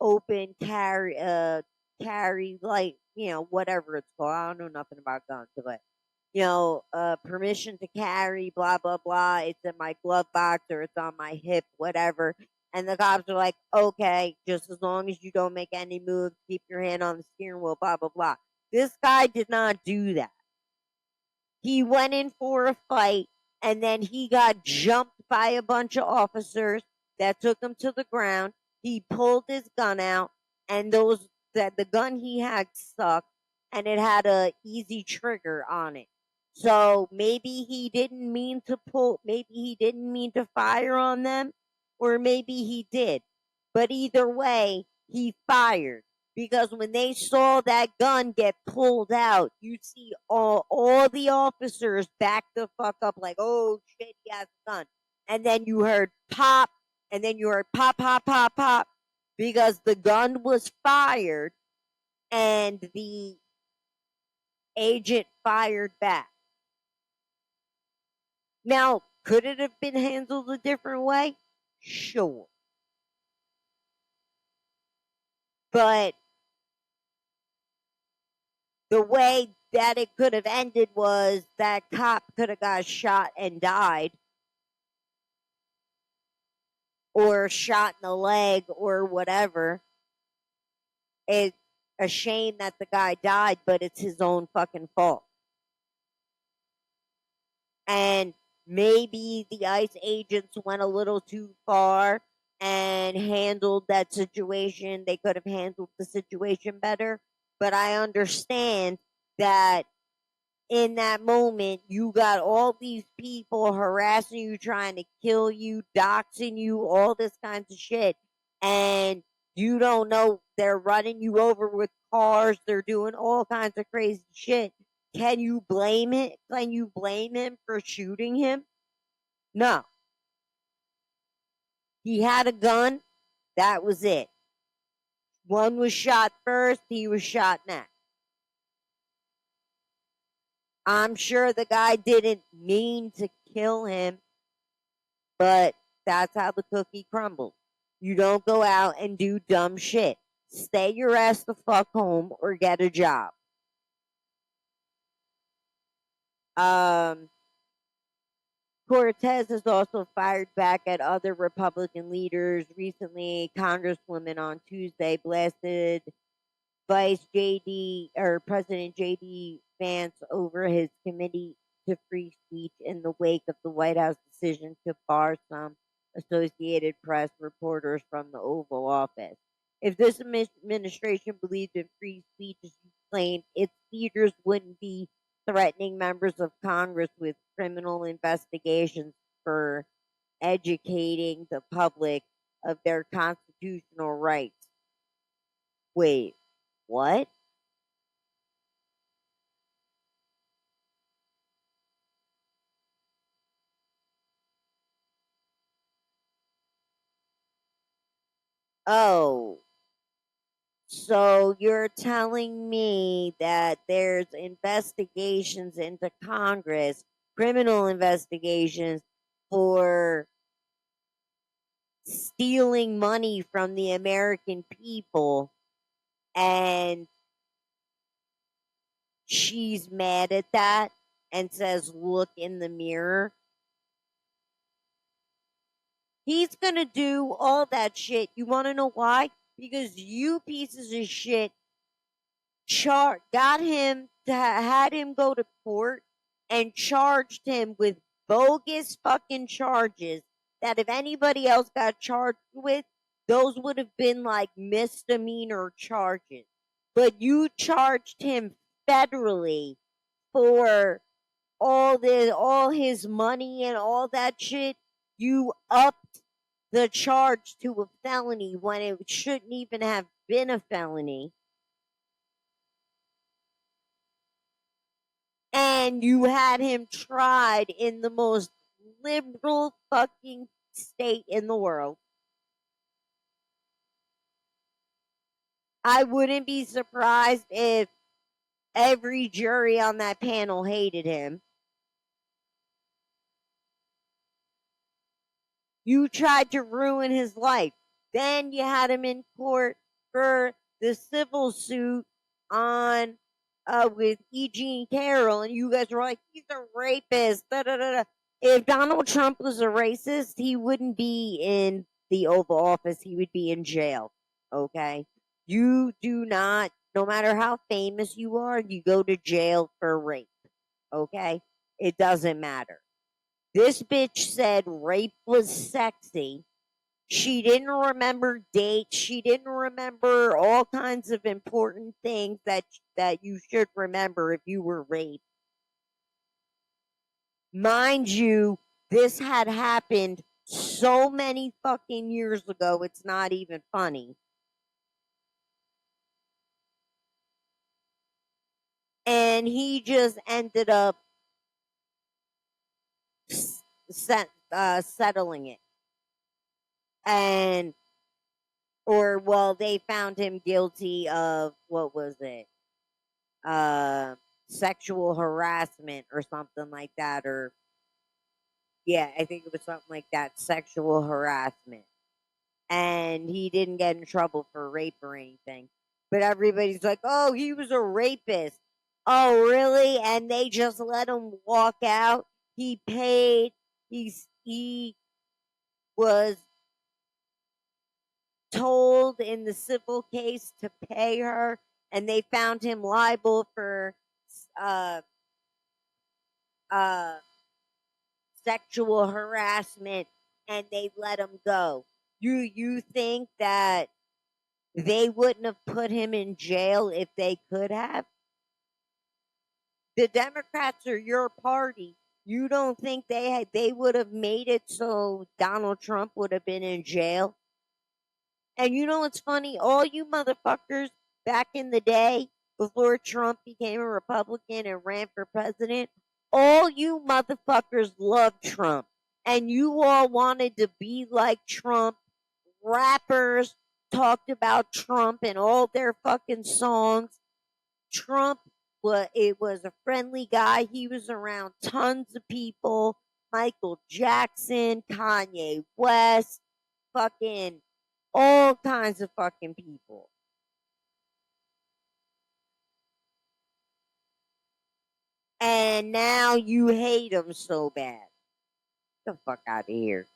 Speaker 1: open carry carry, like, whatever it's called. I don't know nothing about guns, but permission to carry, blah blah blah. It's in my glove box or it's on my hip, whatever. And the cops are like, okay, just as long as you don't make any moves, keep your hand on the steering wheel, blah blah blah. This guy did not do that. He went in for a fight and then he got jumped by a bunch of officers that took him to the ground. He pulled his gun out and the gun he had sucked and it had a easy trigger on it. So maybe he didn't mean to fire on them, or maybe he did. But either way, he fired. Because when they saw that gun get pulled out, you see all the officers back the fuck up like, oh shit, he has a gun. And then you heard pop, and then you heard pop, pop, pop, pop, because the gun was fired and the agent fired back. Now, could it have been handled a different way? Sure. But the way that it could have ended was that cop could have got shot and died, or shot in the leg, or whatever. It's a shame that the guy died, but it's his own fucking fault. And maybe the ICE agents went a little too far and handled that situation. They could have handled the situation better. But I understand that in that moment, you got all these people harassing you, trying to kill you, doxing you, all this kinds of shit. And you don't know, they're running you over with cars, they're doing all kinds of crazy shit. Can you blame it? Can you blame him for shooting him? No. He had a gun. That was it. One was shot first, he was shot next. I'm sure the guy didn't mean to kill him, but that's how the cookie crumbles. You don't go out and do dumb shit. Stay your ass the fuck home or get a job. Cortez has also fired back at other Republican leaders. Recently, a congresswoman on Tuesday blasted President J.D. Vance over his committee to free speech in the wake of the White House decision to bar some Associated Press reporters from the Oval Office. If this administration believed in free speech as you claim, its leaders wouldn't be threatening members of Congress with criminal investigations for educating the public of their constitutional rights. Wait, what? Oh, so you're telling me that there's investigations into Congress, criminal investigations for stealing money from the American people, and she's mad at that and says, look in the mirror. He's gonna do all that shit. You wanna know why? Because you pieces of shit had him go to court and charged him with bogus fucking charges that if anybody else got charged with, those would have been like misdemeanor charges. But you charged him federally for all his money and all that shit. You upped the charge to a felony when it shouldn't even have been a felony. And you had him tried in the most liberal fucking state in the world. I wouldn't be surprised if every jury on that panel hated him. You tried to ruin his life. Then you had him in court for the civil suit on with E. Jean Carroll, and you guys were like, he's a rapist. Da, da, da, da. If Donald Trump was a racist, he wouldn't be in the Oval Office. He would be in jail. Okay, you do not. No matter how famous you are, you go to jail for rape. Okay, it doesn't matter. This bitch said rape was sexy. She didn't remember dates. She didn't remember all kinds of important things that you should remember if you were raped. Mind you, this had happened so many fucking years ago, it's not even funny. And he just ended up settling it. And, or, well, they found him guilty of, what was it? Sexual harassment or something like that, or yeah, I think it was something like that, sexual harassment. And he didn't get in trouble for rape or anything. But everybody's like, oh, he was a rapist. Oh, really? And they just let him walk out. He paid. He was told in the civil case to pay her, and they found him liable for uh uh sexual harassment, and they let him go. You think that they wouldn't have put him in jail if they could have? The Democrats are your party. You don't think they would have made it so Donald Trump would have been in jail? And you know what's funny? All you motherfuckers back in the day, before Trump became a Republican and ran for president, all you motherfuckers loved Trump. And you all wanted to be like Trump. Rappers talked about Trump in all their fucking songs. Trump was a friendly guy. He was around tons of people. Michael Jackson, Kanye West, fucking all kinds of fucking people. And now you hate him so bad. Get the fuck out of here.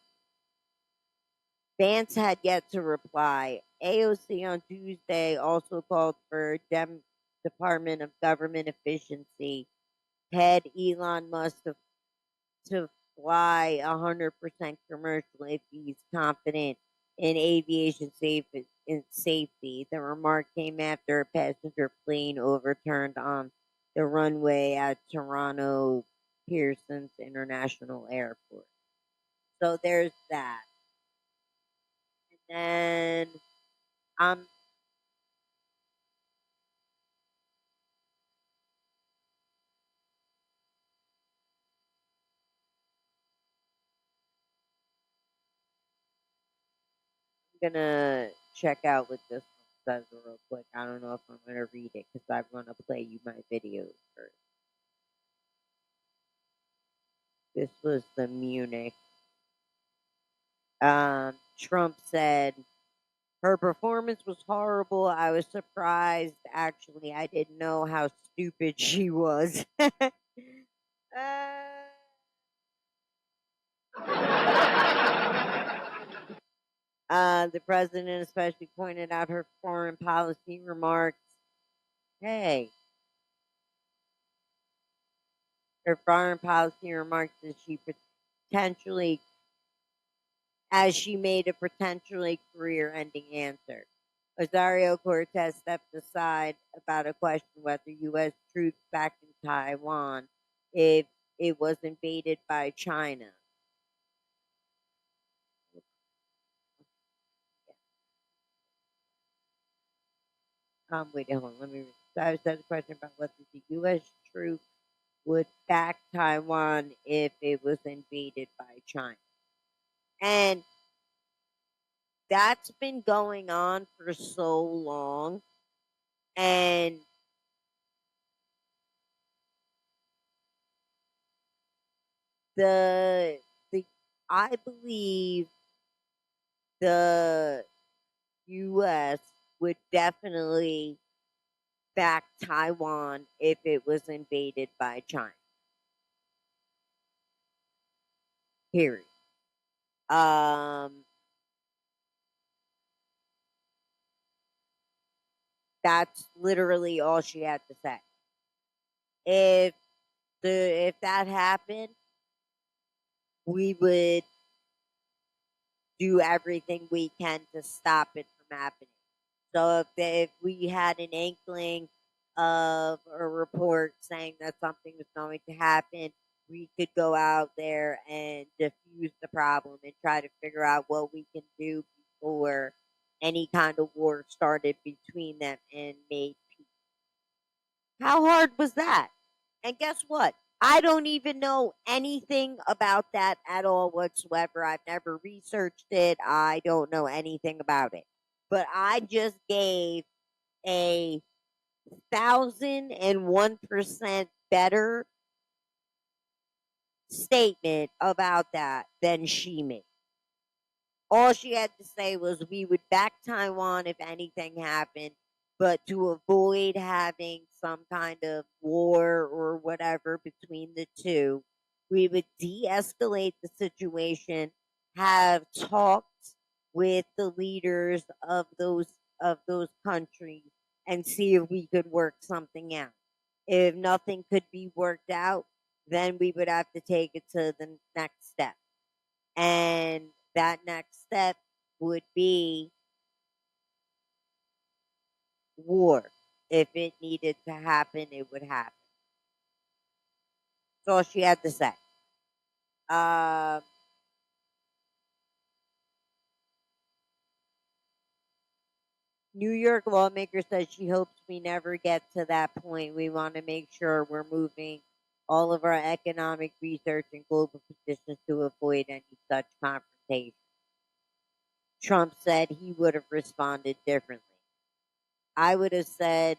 Speaker 1: Vance had yet to reply. AOC on Tuesday also called for Department of Government Efficiency head Elon Musk to fly 100% commercial if he's confident in aviation safety. The remark came after a passenger plane overturned on the runway at Toronto Pearson's International Airport. So there's that. And then I'm gonna check out what this one says real quick. I don't know if I'm gonna read it because I want to play you my videos first. This was the Munich. Trump said her performance was horrible. I was surprised. Actually, I didn't know how stupid she was. The president especially pointed out her foreign policy remarks. Hey, her foreign policy remarks as she made a potentially career-ending answer. Rosario Cortez stepped aside about a question whether U.S. troops back in Taiwan if it was invaded by China. Wait, hold on. Let me. I said a question about whether the U.S. troops would back Taiwan if it was invaded by China. And that's been going on for so long. And the I believe the U.S. would definitely back Taiwan if it was invaded by China. Period. That's literally all she had to say. If that happened, we would do everything we can to stop it from happening. So if we had an inkling of a report saying that something was going to happen, we could go out there and diffuse the problem and try to figure out what we can do before any kind of war started between them and made peace. How hard was that? And guess what? I don't even know anything about that at all whatsoever. I've never researched it. I don't know anything about it. But I just gave a 1,001% better statement about that than she made. All she had to say was we would back Taiwan if anything happened, but to avoid having some kind of war or whatever between the two, we would de escalate the situation, have talks with the leaders of those countries and see if we could work something out. If nothing could be worked out, then we would have to take it to the next step. And that next step would be war. If it needed to happen, it would happen. That's all she had to say. New York lawmaker says she hopes we never get to that point. We want to make sure we're moving all of our economic research and global positions to avoid any such confrontation. Trump said he would have responded differently. I would have said,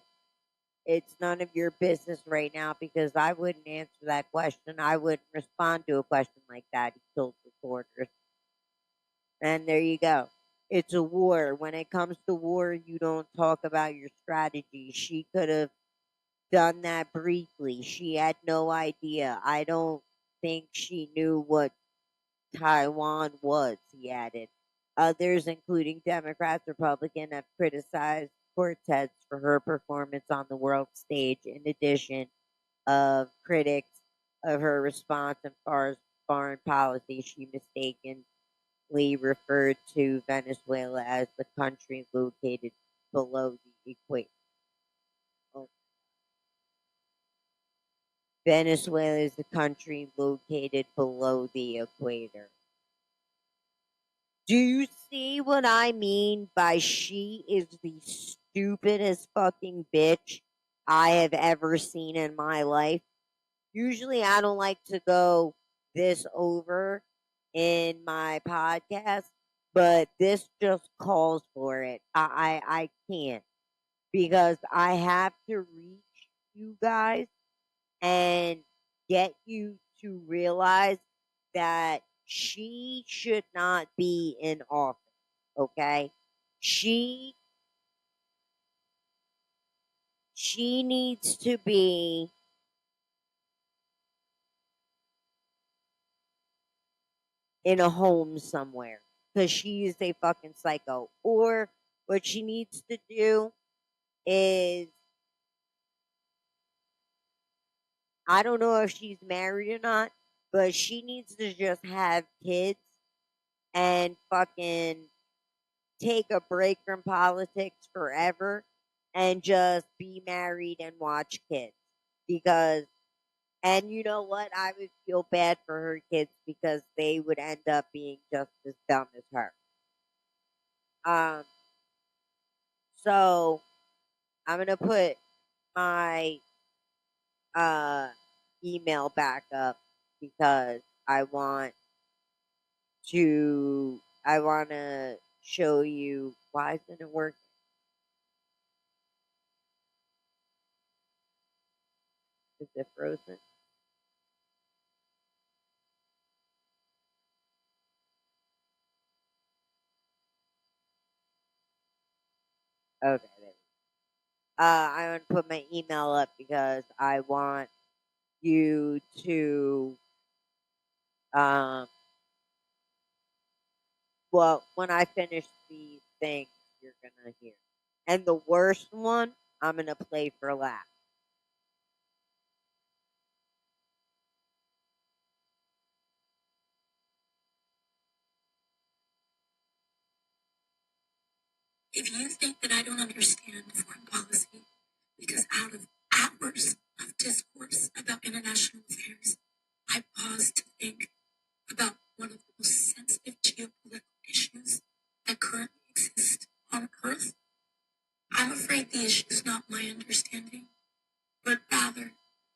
Speaker 1: it's none of your business right now because I wouldn't answer that question. I wouldn't respond to a question like that, he told reporters. And there you go. It's a war. When it comes to war, you don't talk about your strategy. She could have done that briefly. She had no idea. I don't think she knew what Taiwan was, he added. Others, including Democrats, Republicans, have criticized Cortez for her performance on the world stage, in addition of critics of her response as far as foreign policy. She mistakenly referred to Venezuela as the country located below the equator. Oh. Venezuela is the country located below the equator. Do you see what I mean by she is the stupidest fucking bitch I have ever seen in my life? Usually I don't like to go this over in my podcast, but this just calls for it. I can't because I have to reach you guys and get you to realize that she should not be in office. Okay? She needs to be in a home somewhere because she is a fucking psycho. Or what she needs to do is, I don't know if she's married or not, but she needs to just have kids and fucking take a break from politics forever and just be married and watch kids. Because, and you know what? I would feel bad for her kids because they would end up being just as dumb as her. Um, so I'm gonna put my uh email back up because I want to show you why isn't it working? Is it frozen? Okay. I'm gonna put my email up because I want you to um. Well, when I finish these things, you're gonna hear. And the worst one, I'm gonna play for laughs. If you think that I don't understand foreign policy because out of hours of discourse about international affairs, I pause to think about one of the most sensitive geopolitical issues that currently exist on Earth, I'm afraid the issue is not my understanding, but rather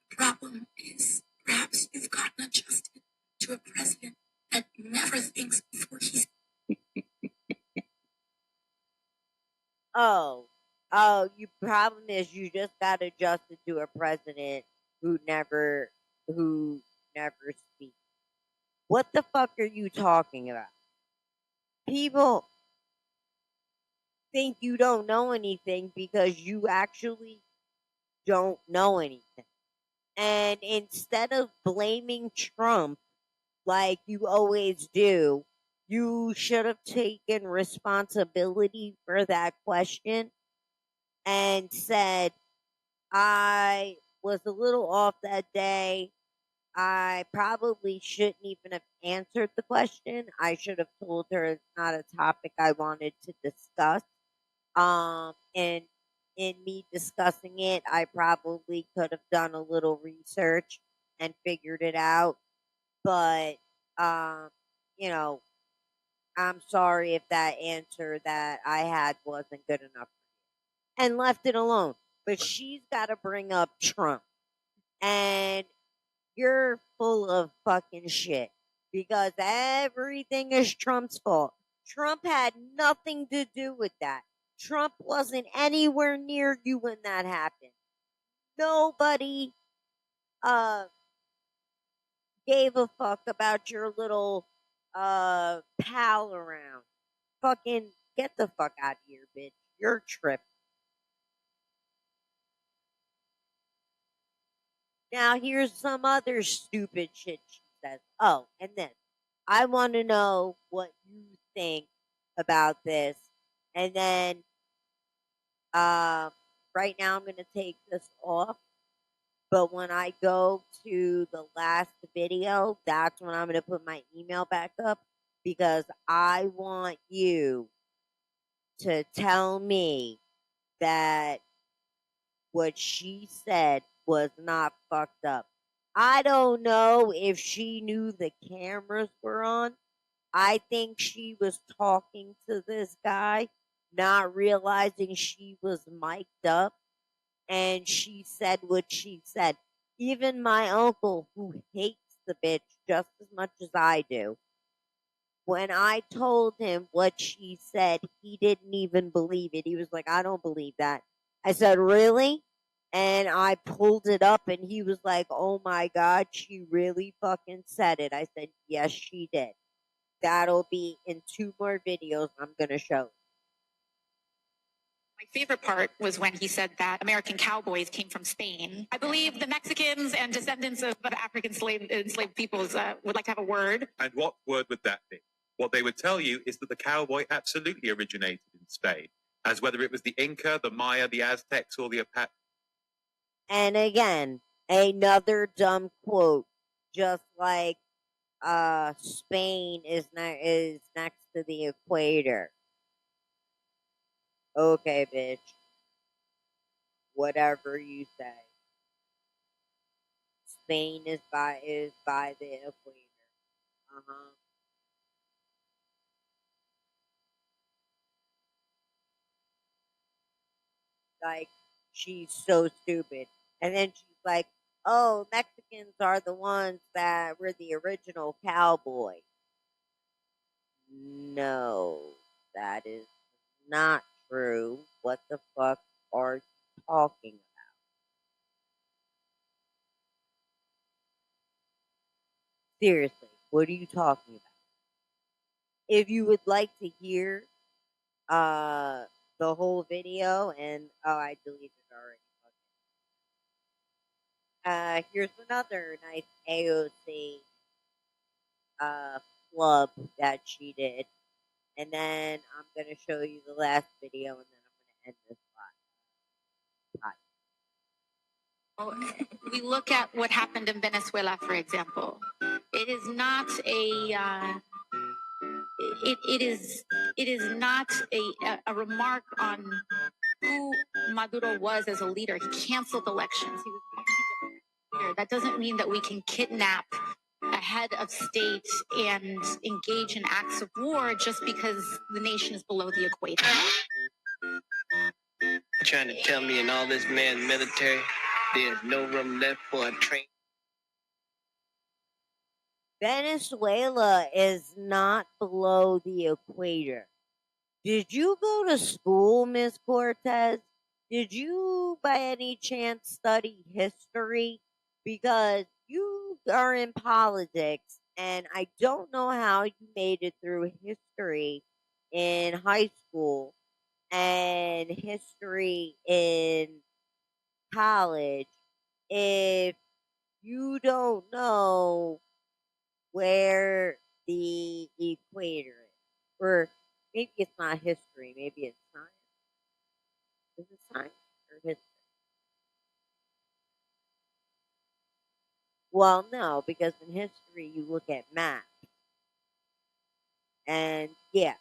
Speaker 1: the problem is perhaps you've gotten adjusted to a president that never thinks before he's. You problem is you just got adjusted to a president who never who never speaks. What the fuck are you talking about? People think you don't know anything because you actually don't know anything. And instead of blaming Trump like you always do, you should have taken responsibility for that question and said, I was a little off that day. I probably shouldn't even have answered the question. I should have told her it's not a topic I wanted to discuss. And in me discussing it, I probably could have done a little research and figured it out. But, um, you know, I'm sorry if that answer that I had wasn't good enough and left it alone. But she's got to bring up Trump. And you're full of fucking shit because everything is Trump's fault. Trump had nothing to do with that. Trump wasn't anywhere near you when that happened. Nobody uh gave a fuck about your little pal around. Fucking get the fuck out of here, bitch. You're tripping. Now here's some other stupid shit she says. Oh, and then I want to know what you think about this. And then right now I'm going to take this off. But when I go to the last video, that's when I'm going to put my email back up because I want you to tell me that what she said was not fucked up. I don't know if she knew the cameras were on. I think she was talking to this guy, not realizing she was mic'd up, and she said what she said. Even my uncle, who hates the bitch just as much as I do, when I told him what she said, he didn't even believe it. He was like, I don't believe that. I said, really? And I pulled it up and he was like, oh my God, she really fucking said it. I said, yes, she did. That'll be in 2 more videos I'm going to show.
Speaker 4: My favorite part was when he said that American cowboys came from Spain. I believe the Mexicans and descendants of African enslaved peoples would like to have a word.
Speaker 5: And what word would that be? What they would tell you is that the cowboy absolutely originated in Spain, as whether it was the Inca, the Maya, the Aztecs, or the Apache.
Speaker 1: And again, another dumb quote, just like Spain is next to the equator. Okay, bitch. Whatever you say. Spain is by the equator. Uh-huh. Like, she's so stupid. And then she's like, oh, Mexicans are the ones that were the original cowboys. No, that is not true. What the fuck are you talking about? Seriously, what are you talking about? If you would like to hear the whole video, and I deleted it already. Here's another nice AOC flub that she did, and then I'm gonna show you the last video, and then I'm gonna end this
Speaker 4: We look at what happened in Venezuela, for example. It is not it is not a remark on who Maduro was as a leader. He canceled elections. He was a leader. That doesn't mean that we can kidnap a head of state and engage in acts of war just because the nation is below the equator.
Speaker 6: Trying to tell me in all this man's military, there's no room left for a train.
Speaker 1: Venezuela is not below the equator. Did you go to school, Miss Cortez? Did you, by any chance, study history? Because you are in politics, and I don't know how you made it through history in high school and history in college if you don't know where the equator is. Or maybe it's not history, maybe it's science. Is it science or history? Well, no, because in history you look at maps. And yeah,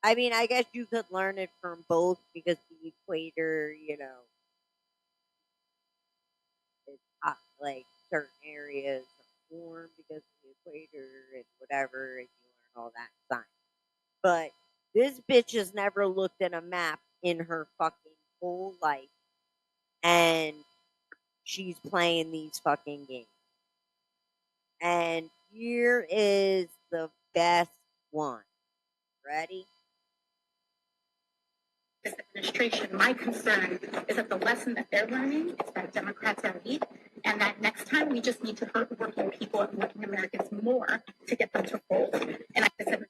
Speaker 1: I mean, I guess you could learn it from both because the equator, is hot, like certain areas are warm because of the equator and whatever, and you learn all that science. But this bitch has never looked at a map in her fucking whole life, and she's playing these fucking games. And here is the best one. Ready?
Speaker 4: This administration, my concern is that the lesson that they're learning is that Democrats are weak, and that next time we just need to hurt working people and working Americans more to get them to fold. And like I said,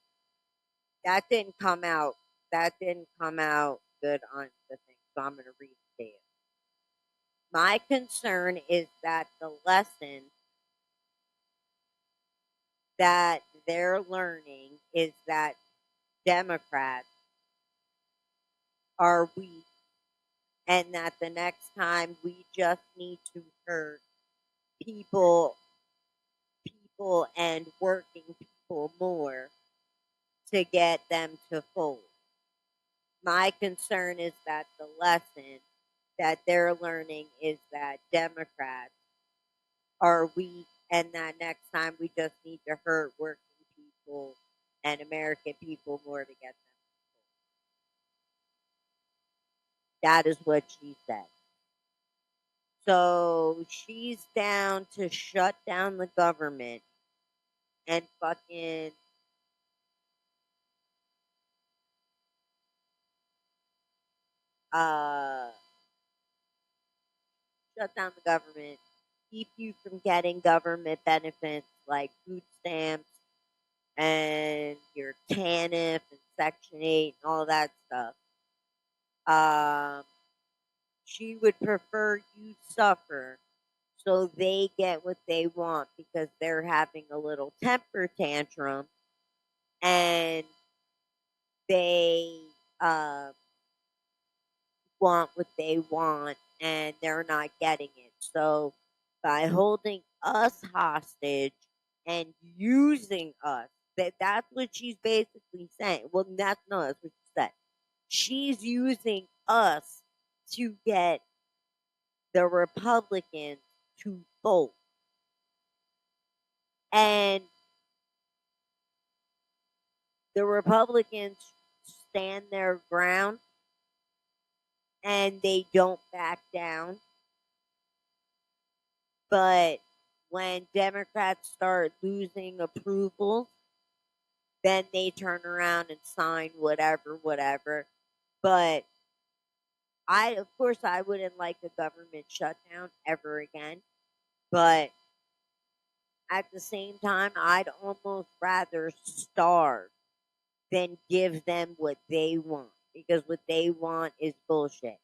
Speaker 1: that didn't come out. That didn't come out good on the thing, so I'm going to restate it. My concern is that the lesson that they're learning is that Democrats are weak, and that the next time we just need to hurt people and working people more to get them to fold. My concern is that the lesson that they're learning is that Democrats are weak, and that next time we just need to hurt working people and American people more to get them. That is what she said. So she's down to shut down the government and fucking shut down the government, keep you from getting government benefits like food stamps and your TANF and Section 8 and all that stuff. She would prefer you suffer so they get what they want because they're having a little temper tantrum and they want what they want and they're not getting it. So by holding us hostage and using us, that's what she's basically saying. Well, that's what she said. She's using us to get the Republicans to vote. And the Republicans stand their ground and they don't back down. But when Democrats start losing approval, then they turn around and sign whatever. But of course, I wouldn't like a government shutdown ever again. But at the same time, I'd almost rather starve than give them what they want. because what they want is bullshit.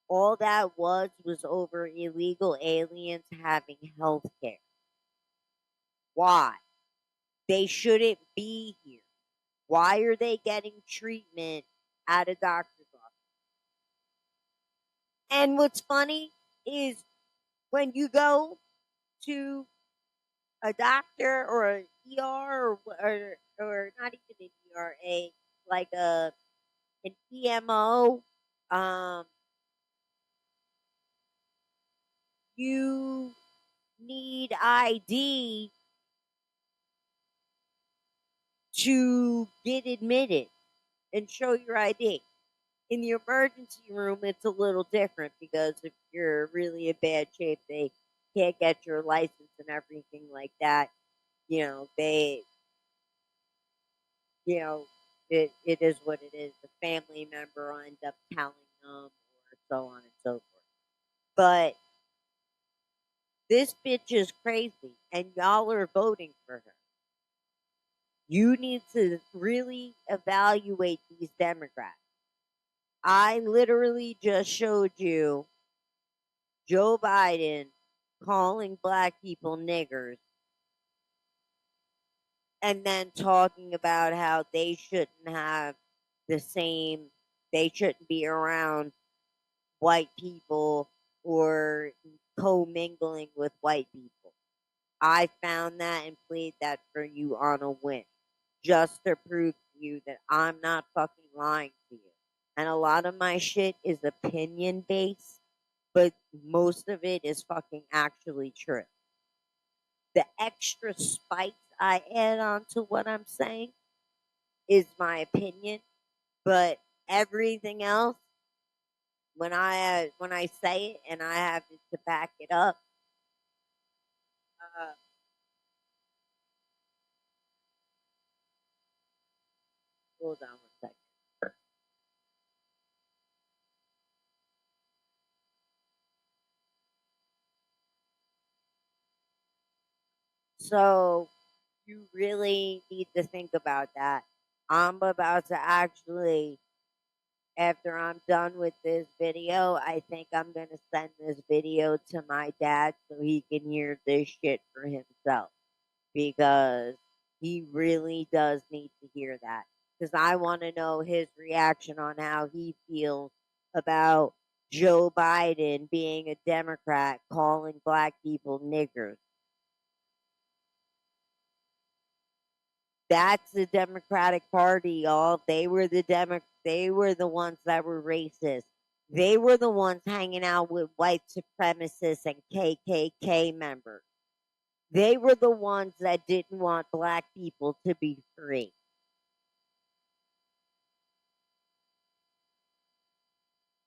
Speaker 1: All that was over illegal aliens having health care. Why? They shouldn't be here. Why are they getting treatment at a doctor's office? And what's funny is when you go to a doctor or an ER or not even an ER, like an EMO, you need ID to get admitted and show your ID. In the emergency room, it's a little different because if you're really in bad shape, they can't get your license and everything like that. They, it is what it is. The family member will end up telling them or so on and so forth. But this bitch is crazy and y'all are voting for her. You need to really evaluate these Democrats. I literally just showed you Joe Biden calling black people niggers and then talking about how they shouldn't be around white people or commingling with white people. I found that and played that for you on a win, just to prove to you that I'm not fucking lying to you. And a lot of my shit is opinion based, but most of it is fucking actually true. The extra spice I add on to what I'm saying is my opinion, but everything else, when I say it and I have to back it up, uh, hold on one second. So you really need to think about that. I'm about to actually, after I'm done with this video, I think I'm going to send this video to my dad so he can hear this shit for himself. Because he really does need to hear that. Because I want to know his reaction on how he feels about Joe Biden being a Democrat calling black people niggers. That's the Democratic Party, y'all. They were the ones that were racist. They were the ones hanging out with white supremacists and KKK members. They were the ones that didn't want black people to be free.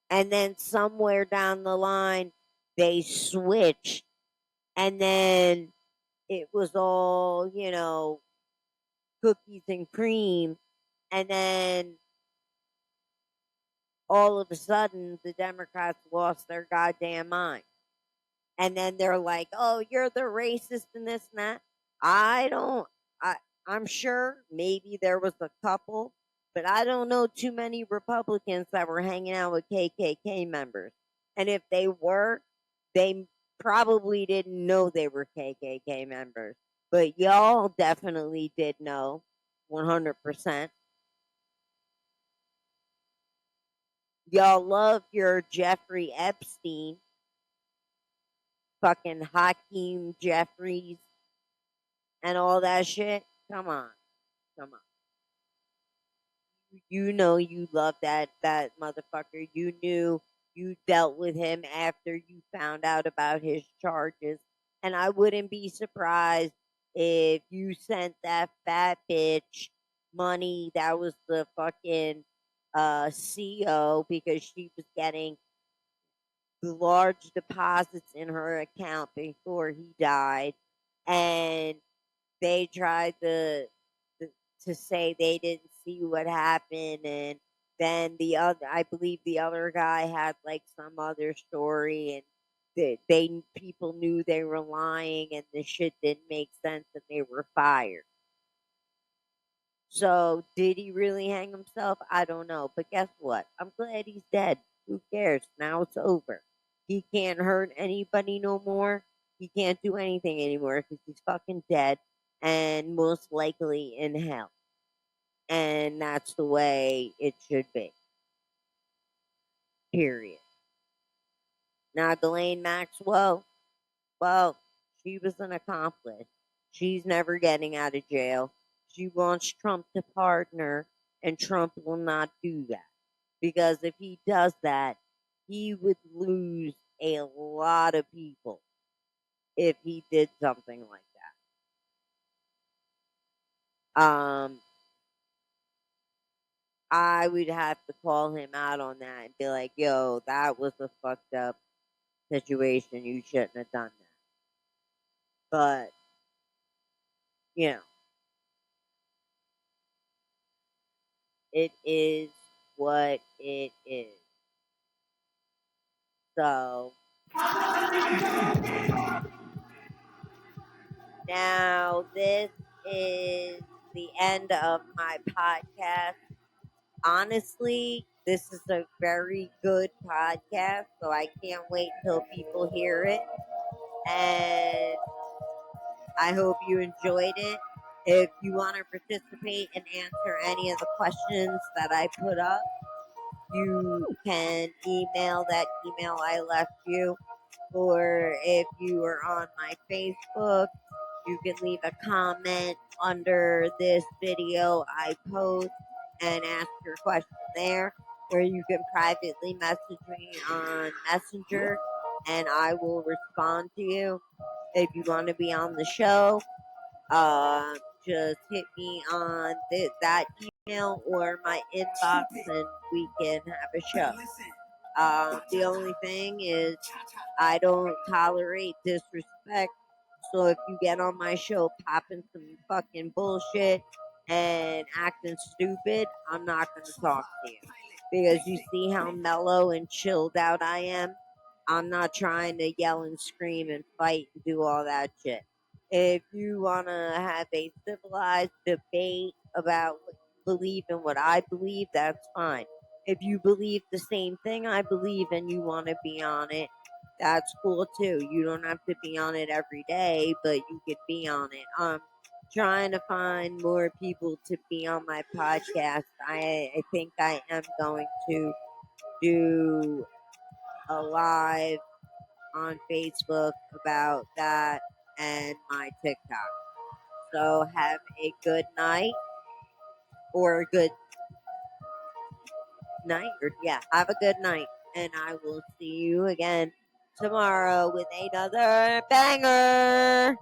Speaker 1: And then somewhere down the line, they switched. And then it was all, cookies and cream. And then all of a sudden, the Democrats lost their goddamn mind. And then they're like, oh, you're the racist and this and that. I'm sure maybe there was a couple, but I don't know too many Republicans that were hanging out with KKK members. And if they were, they probably didn't know they were KKK members. But y'all definitely did know 100%. Y'all love your Jeffrey Epstein, fucking Hakeem Jeffries, and all that shit. Come on. You know you love that motherfucker. You knew you dealt with him after you found out about his charges. And I wouldn't be surprised if you sent that fat bitch money that was the fucking CO because she was getting large deposits in her account before he died. And they tried to say they didn't see what happened, and then I believe the other guy had like some other story, and they people knew they were lying, and the shit didn't make sense, and they were fired. So, did he really hang himself? I don't know. But guess what? I'm glad he's dead. Who cares? Now it's over. He can't hurt anybody no more. He can't do anything anymore because he's fucking dead and most likely in hell. And that's the way it should be. Period. Now, Ghislaine Maxwell, well, she was an accomplice. She's never getting out of jail. She wants Trump to pardon her, and Trump will not do that. Because if he does that, he would lose a lot of people if he did something like that. I would have to call him out on that and be like, yo, that was a fucked up situation. You shouldn't have done that. But, you know, it is what it is. So, now this is the end of my podcast. Honestly, this is a very good podcast, so I can't wait till people hear it. And I hope you enjoyed it. If you want to participate and answer any of the questions that I put up, you can email that email I left you. Or if you are on my Facebook, you can leave a comment under this video I post and ask your question there. Or you can privately message me on Messenger and I will respond to you. If you want to be on the show, just hit me on that email or my inbox and we can have a show. The only thing is I don't tolerate disrespect. So if you get on my show popping some fucking bullshit and acting stupid, I'm not going to talk to you. Because you see how mellow and chilled out I am? I'm not trying to yell and scream and fight and do all that shit. If you want to have a civilized debate about what you believe in what I believe, that's fine. If you believe the same thing I believe and you want to be on it, that's cool too. You don't have to be on it every day, but you could be on it. Trying to find more people to be on my podcast. I think I am going to do a live on Facebook about that and my TikTok. So have a good night or a good night or yeah, have a good night and I will see you again tomorrow with another banger.